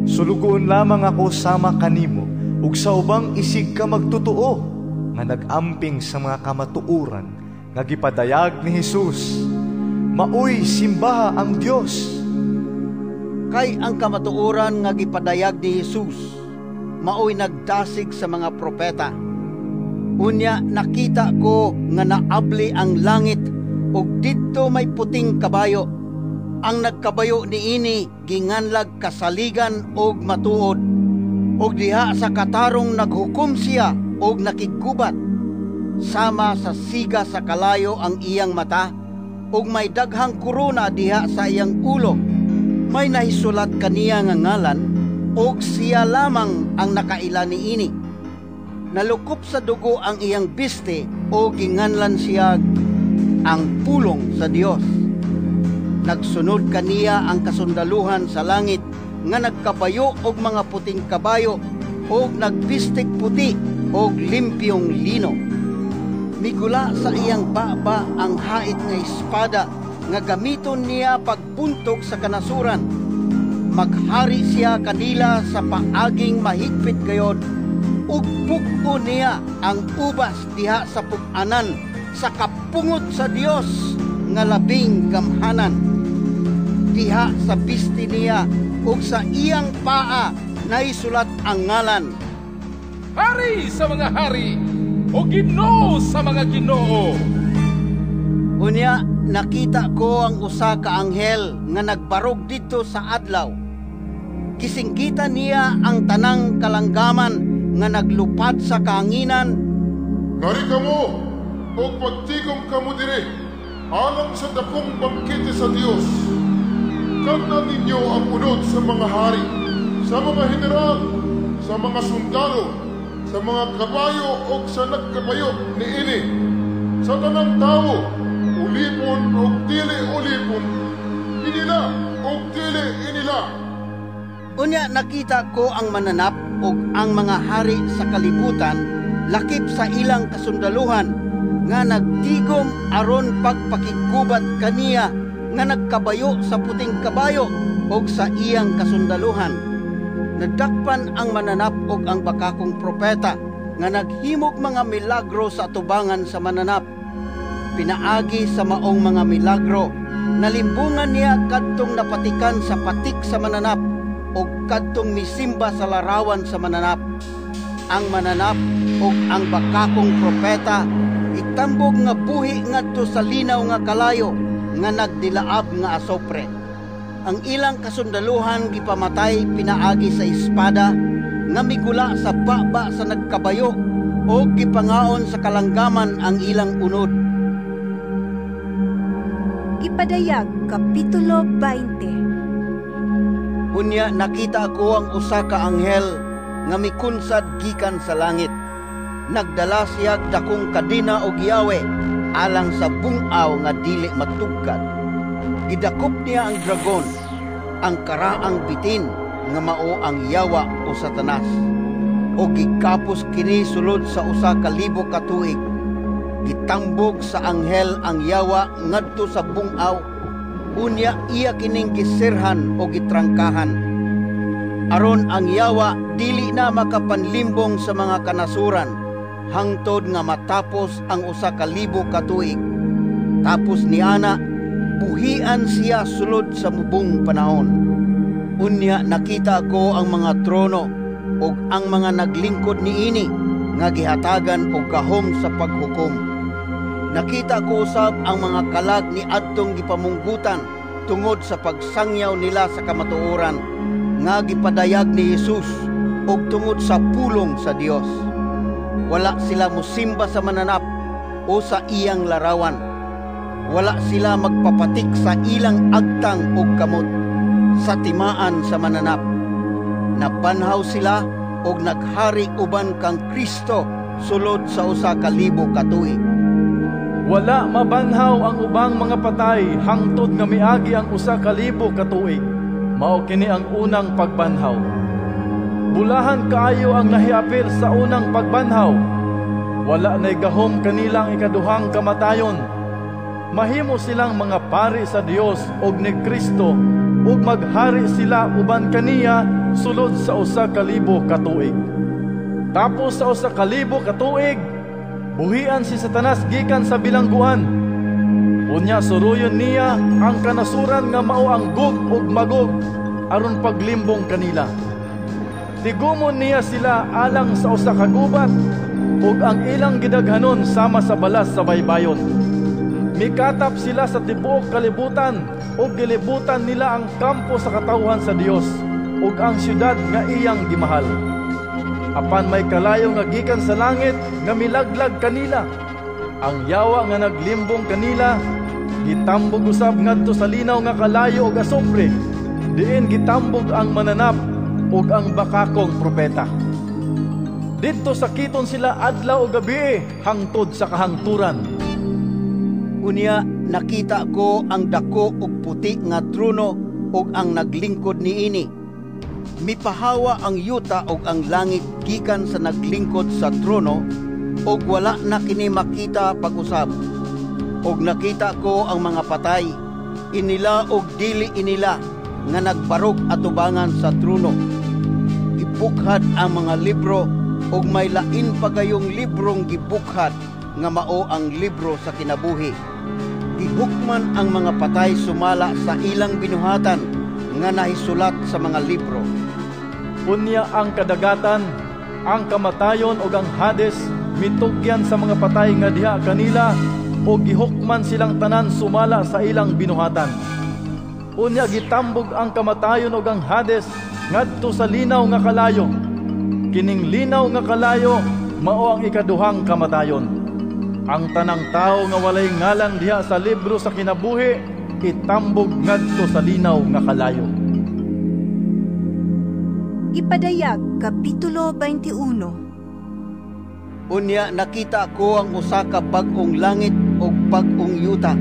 Speaker 8: Sulugoon lamang ako sama kanimo ug sa ubang isig ka magtutuo nga nagamping sa mga kamatuoran nga gipadayag ni Hesus. Maoy simbaha ang Dios.
Speaker 3: Kay ang kamatuoran nga gipadayag ni Hesus maoy nagdasig sa mga propeta. Unya nakita ko nga naabli ang langit ug didto may puting kabayo. Ang nagkabayo niini ginganlag kasaligan ug matuod. Ug diha sa katarong naghukom siya ug nakigubat. Sama sa siga sa kalayo ang iyang mata ug may daghang korona diha sa iyang ulo. May nahisulat kaniya nga ngalan ug siya lamang ang nakaila niini. Nalukop sa dugo ang iyang biste o ginganlan siya ang pulong sa Dios. Nagsunod kaniya ang kasundaluhan sa langit nga nagkabayo og mga puting kabayo og nagbistik puti og limpyong lino. Migula sa iyang baba ang hait nga espada nga gamiton niya pagbuntog sa kanasuran. Maghari siya kanila sa paaging mahigpit gayod ug pugo niya ang ubas diha sa pug-anan sa kapungot sa Dios nga labing gamhanan. Diha sa biste niya ug sa iyang paa naisulat ang ngalan,
Speaker 5: Hari sa mga hari o Ginoo sa mga Ginoo.
Speaker 3: Unya nakita ko ang usa ka anghel nga nagbarog dito sa adlaw. Kisingkita niya ang tanang kalanggaman nga naglupad sa kahanginan.
Speaker 4: Kari kamo o pagtigom kamo dire alang sa dakong bangkete sa Dios. Kagna ninyo ang unod sa mga hari, sa mga general, sa mga sundalo, sa mga kabayo o sa nagkabayo niini, sa tanang tao, ulipon o dili ulipon, inila o dili inila.
Speaker 3: Unya nakita ko ang mananap o ang mga hari sa kalibutan lakip sa ilang kasundaluhan nga nagtigom aron pagpakigubat kaniya nga nagkabayo sa puting kabayo o sa iyang kasundaluhan. Nadakpan ang mananap o ang bakakong propeta nga naghimog mga milagro sa atubangan sa mananap. Pinaagi sa maong mga milagro, nalimbungan niya kadtong napatikan sa patik sa mananap o kadtong misimba sa larawan sa mananap. Ang mananap o ang bakakong propeta itambog nga buhi ngadto sa linaw nga kalayo nga nagdilaab nga asopre. Ang ilang kasundaluhan gipamatay pinaagi sa espada nga migula sa baba sa nagkabayo o gipangaon sa kalanggaman ang ilang unod.
Speaker 11: Ipadayag Kapitulo 20.
Speaker 3: Unya nakita ko ang usa ka anghel nga mikunsad gikan sa langit. Nagdala siya dakong kadina o giyawe alang sa bungaw nga dili matugkad. Gidakop niya ang dragon, ang karaang bitin nga mao ang yawa o Satanas, o gikapos kini sulod sa usa ka libo ka tuig. Gitambog sa anghel ang yawa ngadto sa bungaw, unya iya kining gisirhan o gitrangkahan. Aron ang yawa dili na makapanlimbong sa mga kanasuran hangtod nga matapos ang usa ka libo ka tuig. Tapos niana buhian siya sulod sa mubong panahon. Unya nakita ko ang mga trono ug ang mga naglingkod niini nga gihatagan og gahom sa paghukom. Nakita ko usab ang mga kalag ni adtong gipamunggutan tungod sa pagsangyaw nila sa kamatuoran nga gipadayag ni Jesus ug tungod sa pulong sa Dios. Wala sila musimba sa mananap o sa iyang larawan. Wala sila magpapatik sa ilang agtang o kamot sa timaan sa mananap. Nabanhaw sila o naghari uban kang Kristo sulod sa usa ka libo ka tuig.
Speaker 8: Wala mabanhaw ang ubang mga patay hangtod nga miagi ang usa ka libo ka tuig. Mao kini ang unang pagbanhaw. Bulahan kaayo ang nahiapil sa unang pagbanhaw. Wala na'y gahom kanilang ikaduhang kamatayon. Mahimo silang mga pari sa Dios og ni Kristo ug maghari sila uban kaniya sulod sa usa ka libo ka tuig. Tapos sa usa ka libo ka tuig, buhian si Satanas gikan sa bilangguan. Unya suruyon niya ang kanasuran nga mao ang Gog ug Magog aron paglimbong kanila. Tigumon niya sila alang sa usa ka gubat ug ang ilang gidaghanon sama sa balas sa baybayon. Mikatap sila sa tibuok kalibutan ug gilibutan nila ang kampo sa katawhan sa Dios ug ang syudad nga iyang gimahal. Apan may kalayo nga gikan sa langit nga milaglag kanila. Ang yawa nga naglimbong kanila gitambog usab ngadto sa linaw nga kalayo ug asupre, diin gitambog ang mananap ug ang bakakong propeta. Didto sakiton sila adlaw ug gabi hangtod sa kahangturan.
Speaker 3: Unya nakita ko ang dako ug puti nga trono ug ang naglingkod niini. Mipahawa ang yuta ug ang langit gikan sa naglingkod sa trono ug wala na kini makita pag-usab. Ug nakita ko ang mga patay, inila ug dili inila nga nagbarog atubangan sa trono. Gibukhad ang mga libro ug may lain pa gayong librong gibukhad nga mao ang libro sa kinabuhi. Gihukman ang mga patay sumala sa ilang binuhatan nga nahisulat sa mga libro.
Speaker 8: Unya ang kadagatan, ang kamatayon ug ang Hades mitugyan sa mga patay nga diha kanila o gihukman silang tanan sumala sa ilang binuhatan. Unya gitambog ang kamatayon ug ang Hades ngadto sa linaw nga kalayo. Kining linaw nga kalayo mao ang ikaduhang kamatayon. Ang tanang tao nga walay ngalan diha sa libro sa kinabuhi itambog ngadto sa linaw nga kalayo.
Speaker 11: Ipadayag Kapitulo 21.
Speaker 3: Unya nakita ko ang usa ka bag-ong langit ug bag-ong yuta,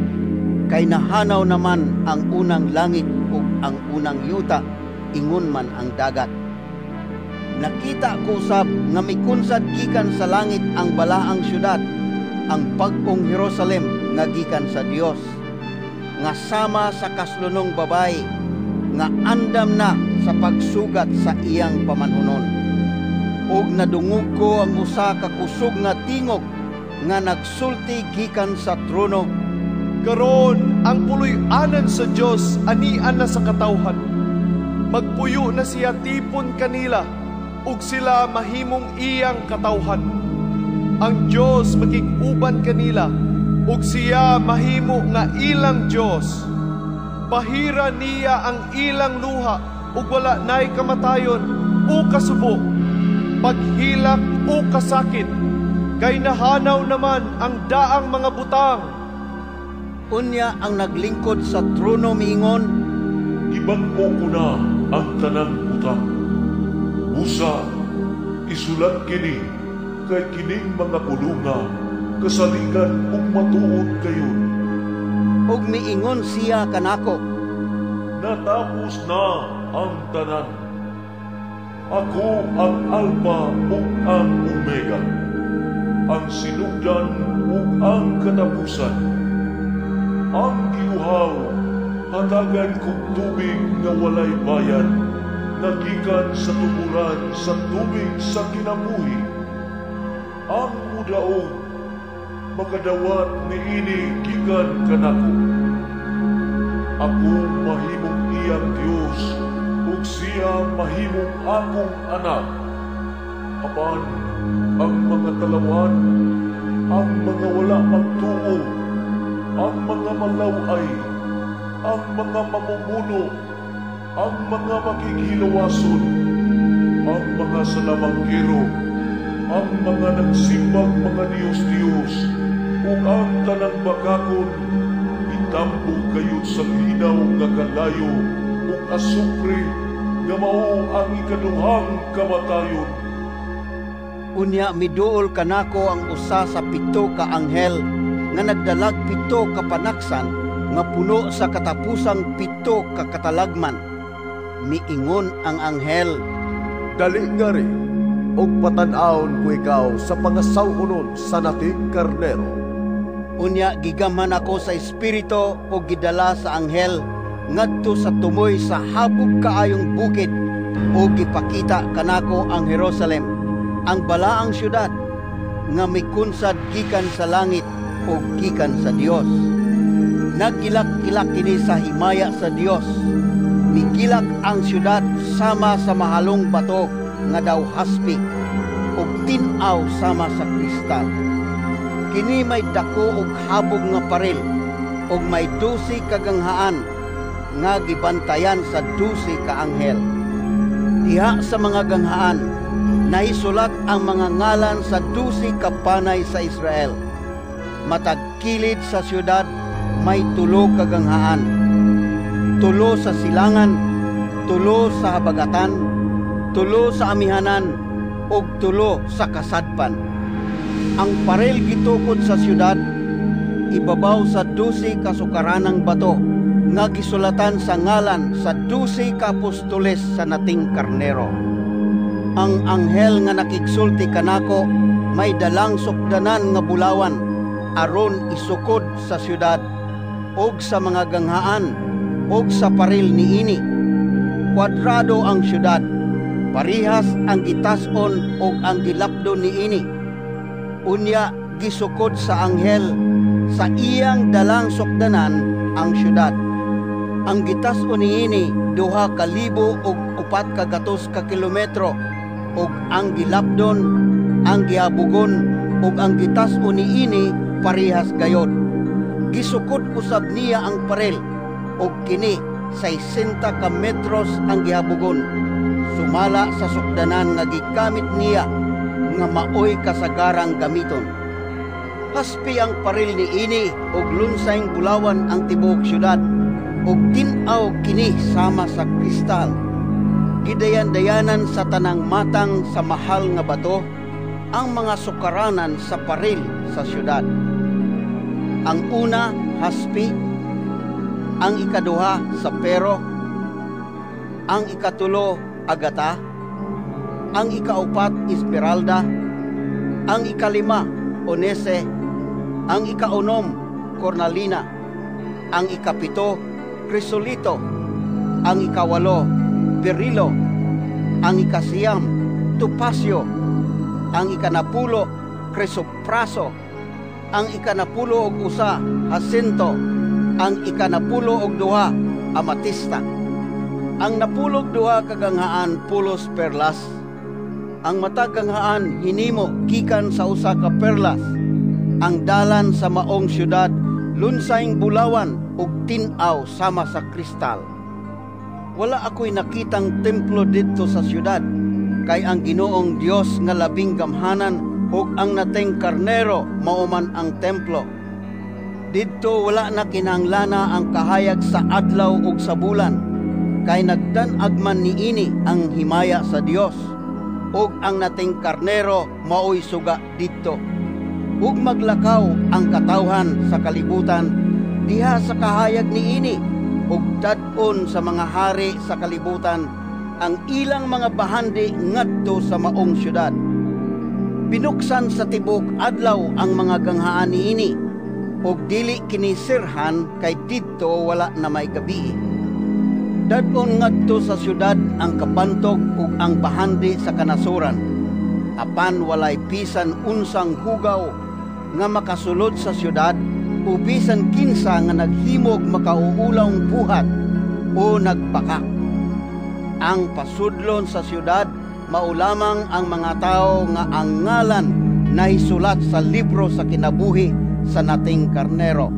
Speaker 3: kay nahanaw naman ang unang langit ug ang unang yuta, ingon man ang dagat. Nakita ko usab nga mikunsad gikan sa langit ang balaang syudad, ang bag-ong Jerusalem nga gikan sa Dios, nga sama sa kaslunong babay, nga andam na sa pagsugat sa iyang pamanhunon. Og nadungog ko ang usa ka kusog nga tingog nga nagsulti gikan sa trono.
Speaker 8: Karon ang puloy-anan sa Dios anian na sa katawhan. Magpuyo na siya tipon kanila, ug sila mahimong iyang katawhan. Ang Dios makig-uban kanila, ug siya mahimo nga ilang Dios. Pahira niya ang ilang luha, ug wala na'y kamatayon o kasubo, paghilak o kasakit, kay nahanaw naman ang daang mga butang.
Speaker 3: Unya ang naglingkod sa trono miingon,
Speaker 4: Ibag-o ko na ang tanang butang. Usa, isulat kini kay kining mga pulunga, kasaligan ug matuod kayo.
Speaker 3: Og miingon siya kanako,
Speaker 4: Natapos na ang tanan. Ako ang Alpha ug ang Omega, ang sinugdan ug ang katapusan. Ang giuhaw, hatagan kong tubig nga walay bayan, nagikan sa tuburan sa tubig sa kinabuhi. Ang mudaog, makadawat niini gikan kanako. Ako mahimong iyang Dios, ug siya mahimong akong anak. Apan ang mga talawan, ang mga wala magtuo, ang mga malaway, ang mga mamumuno, ang mga makikilawason, ang mga salamangkero, ang mga nagsimbang mga Diyos-Diyos, ug ang tanang bakakon, itampo kayo sa linaw nga kalayo, ug asupre nga mao ang ikaduhang kamatayon.
Speaker 3: Unya miduol kanako ang usa sa 7 ka anghel nga nagdalag 7 ka panaksan nga puno sa katapusang 7 ka katalagman. Miingon ang anghel,
Speaker 2: Dali nga rin, og patan-aon ko ikaw sa pangasaw-unon sa nating karnero.
Speaker 3: Unya gigaman ako sa espiritu o gidala sa anghel ngadto sa tumoy sa habog kaayong bukid, o gipakita kanako ang Jerusalem, ang balaang syudad nga mikunsad gikan sa langit o gikan sa Dios. Nagilak-ilak kini sa himaya sa Dios. Migilak ang syudad sama sa mahalong bato nga daw haspi, ug tin-aw sama sa kristal. Kini may dako og habog nga paril, ug may 12 kaganghaan nga gibantayan sa 12 ka anghel. Diha sa mga ganghaan naisulat ang mga ngalan sa 12 ka panay sa Israel. Matag kilid sa syudad may 3 ka ganghaan, 3 sa silangan, 3 sa habagatan, 3 sa amihanan, ug 3 sa kasadpan. Ang parel gitukod sa syudad, ibabaw sa 12 kasukaranang bato, nga gisulatan sa ngalan sa 12 ka apostoles sa nating karnero. Ang anghel nga nakigsulti kanako may dalang sukdanan nga bulawan aron isukod sa syudad og sa mga ganghaan og sa paril niini. Kwadrado ang syudad, parihas ang gitas-on og ang gilapdon niini. Unya gisukod sa anghel sa iyang dalang sukdanan ang syudad. Ang gitas-on niini 2,400 ka kilometro, ug ang gilapdon, ang gihabugon, ug ang gitas-on niini parihas gayod. Gisukod usab niya ang parel, ug kini 60 ka metros ang gihabugon, sumala sa sukdanan nga gikamit niya nga maoy kasagarang gamiton. Haspi ang paril niini ug lunsayng bulawan ang tibuok syudad, ug tin-aw kini sama sa kristal. gidayan-dayanan sa tanang matang sa mahal nga bato ang mga sukaranan sa paril sa syudad. Ang una, haspi, ang ikaduha, sapero, ang ikatulo, agata, ang ikaupat, esmeralda, ang ikalima, onese, ang ikaunom, cornalina, ang ikapito, krisolito, ang ikawalo, berilo, ang ikasiyam, tupasyo, ang ikanapulo, krisopraso, ang ikanapulo og usa, hasinto, ang ikanapulo og duha, amatista, ang napulog duha kaganghaan, pulos perlas, ang mataganghaan hinimo gikan sa usa ka perlas, ang dalan sa maong syudad lunsayng bulawan ug tin-aw sama sa kristal. Wala ako'y nakitang templo didto sa syudad, kay ang Ginoong Dios nga labing gamhanan ug ang nateng karnero mao man ang templo. Didto wala na kinahanglan ang kahayag sa adlaw ug sa bulan, kay nagdan-ag man niini ang himaya sa Dios, ug ang nating karnero mao'y suga didto. Ug maglakaw ang katawhan sa kalibutan diha sa kahayag niini, ug dad-on sa mga hari sa kalibutan ang ilang mga bahandi ngadto sa maong syudad. Binuksan sa tibok adlaw ang mga ganghaan niini, ug dili kinisirhan kay didto wala na may gabi. Dad-on ngadto sa syudad ang kapantog ug ang bahandi sa kanasuran, apan walay bisan unsang hugaw nga makasulod sa syudad o bisan kinsa nga naghimog makauulawng buhat o nagpaka. Ang pasudlon sa syudad mao lamang ang mga tao nga ang ngalan nahisulat sa libro sa kinabuhi sa nating karnero.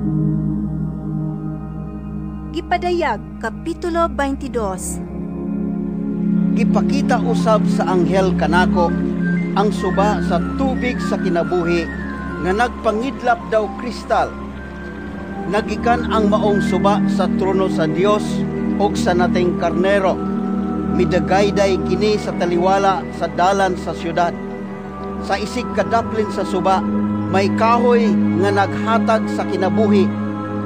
Speaker 11: Gipadayag, Kapitulo 22.
Speaker 3: Gipakita usab sa anghel kanako ang suba sa tubig sa kinabuhi nga nagpangidlap daw kristal. Nagikan ang maong suba sa trono sa Dios ug sa nating karnero. Midagayday kini sa taliwala sa dalan sa syudad. Sa isig kadaplin sa suba may kahoy nga naghatag sa kinabuhi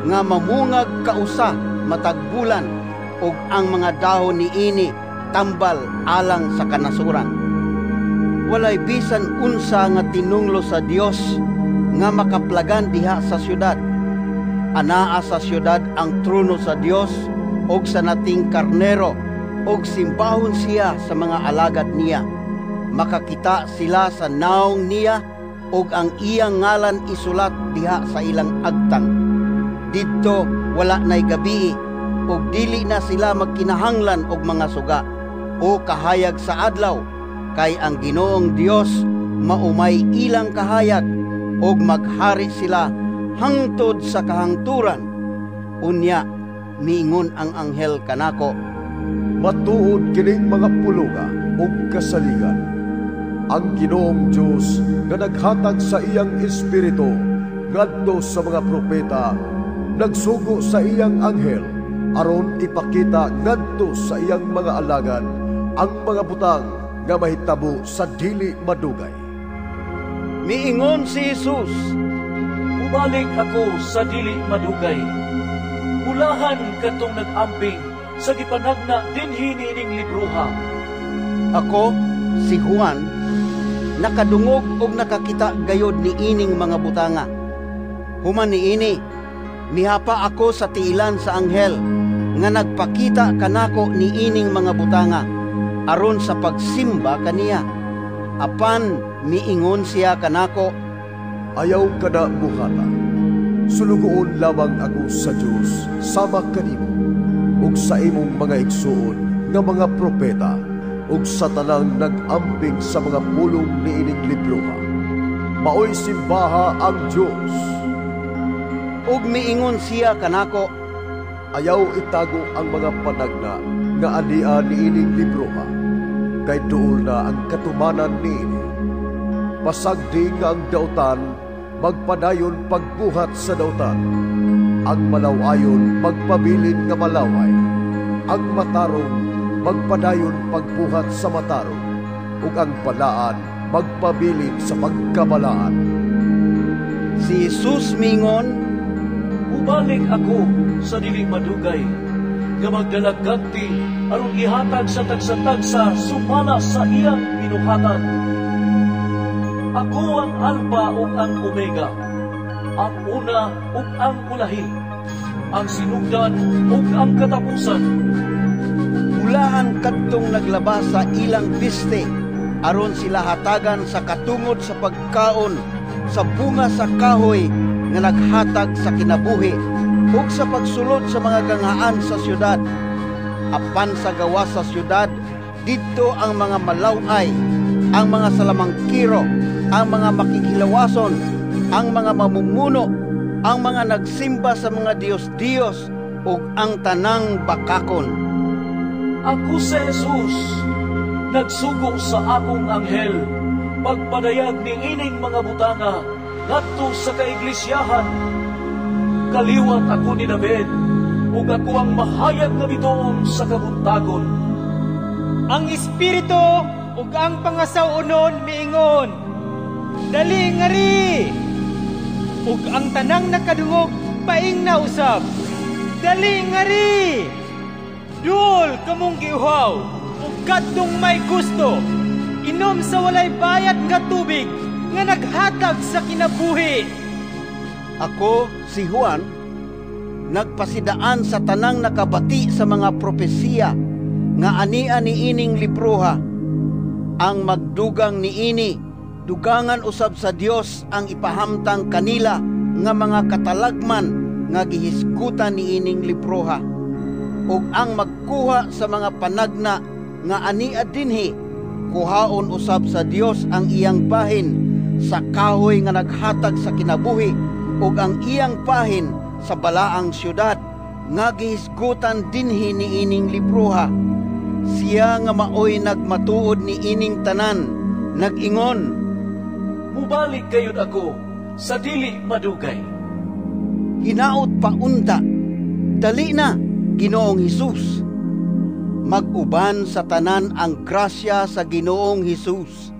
Speaker 3: nga mamungag kausa matag bulan, ug ang mga dahon niini tambal alang sa kanasuran. Walay bisan unsa nga tinunglo sa Dios nga makaplagan diha sa syudad. Anaa sa syudad ang trono sa Dios ug sa nating karnero, ug simbahon siya sa mga alagad niya. Makakita sila sa naong niya ug ang iyang ngalan isulat diha sa ilang agtang. Didto wala nay gabi ug dili na sila magkinahanglan og mga suga o kahayag sa adlaw, kay ang Ginoong Dios maumay ilang kahayag ug maghari sila hangtod sa kahangturan. Unya miingon ang anghel kanako,
Speaker 2: matuod kining mga puluga ug kasaligan. Ang Ginoong Dios nga naghatag sa iyang espiritu ngadto sa mga propeta, nagsugo sa iyang anghel aron ipakita ngadto sa iyang mga alagad ang mga butang nga mahitabo sa dili madugay.
Speaker 3: Miingon si Jesus,
Speaker 6: ubalik ako sa dili madugay. Ulahan katong nag-amping sa gipanagna dinhi nining libruha.
Speaker 3: Ako, si Juan, nakadungog og nakakita gayod ni ining mga butanga. Human niini, mihapa ako sa tiilan sa anghel nga nagpakita kanako ni ining mga butanga aron sa pagsimba kaniya. Apan miingon siya kanako,
Speaker 2: ayaw kada buhata. Sulugoon lamang ako sa Dios sama kanimo ug sa imong mga igsuon nga mga propeta ug sa tanang nag-amping sa mga pulong niining libroha. Maoy simbaha ang Dios.
Speaker 3: Ug miingon siya kanako,
Speaker 2: ayaw itago ang mga panagna nga ania niining libroha, kay duol na ang katumanan niini. Pasagdi nga ang dautan magpadayon pagbuhat sa dautan, ang malawayon magpabilin nga malaway, ang matarong magpadayon pagbuhat sa matarong, ug ang balaan magpabilin sa pagkabalaan.
Speaker 3: Si Jesus mingon,
Speaker 6: "Ubalik ako sa dili madugay, nga magdalagagti aron ihatag sa tagsa-tagsa sumala sa iyang binuhatan. Ako ang Alpha ug ang Omega, ang una ug ang ulahi, ang sinugdan ug ang katapusan."
Speaker 3: Ulahan kadtong naglabas sa ilang piste, aron sila hatagan sa katungod sa pagkaon, sa bunga sa kahoy nga naghatag sa kinabuhi, ug sa pagsulod sa mga gangaan sa syudad. Apan sa gawa sa syudad, didto ang mga malaway, ang mga salamangkiro, ang mga makikilawason, ang mga mamumuno, ang mga nagsimba sa mga Diyos-Diyos, ug ang tanang bakakon.
Speaker 6: Ako si Jesus, nagsugo sa akong anghel, pagpadayag ni ining mga butanga ngadto sa kaiglesiyahan. Kaliwat ako ni David, ug ako ang mahayag na bituon sa kabuntagon.
Speaker 15: Ang Espiritu ug ang pangasaunon miingon, "Dali ngari!" Ug ang tanang nakadungog paing na usab, "Dali ngari!" Dul kamong giuhaw, ug kadtong may gusto, inom sa walay bayad nga tubig nga naghatag sa kinabuhi.
Speaker 3: Ako, si Juan, nagpasidaan sa tanang nakabati sa mga propesiya nga ania ni ining libroha. Ang magdugang ni ini, dugangan usab sa Dios ang ipahamtang kanila nga mga katalagman nga gihisgutan ni ining libroha. Ug ang magkuha sa mga panagna nga ania dinhi, kuhaon usab sa Dios ang iyang bahin sa kahoy nga naghatag sa kinabuhi, ug ang iyang bahin sa balaang syudad nga gihisgutan dinhi ni ining libroha. Siya nga maoy nagmatuod ni ining tanan, nag-ingon,
Speaker 6: "Mubalik kayod ako sa dili madugay."
Speaker 3: Hinaot pa unta, "Dali na, Ginoong Hesus." Mag-uban sa tanan ang grasya sa Ginoong Hesus.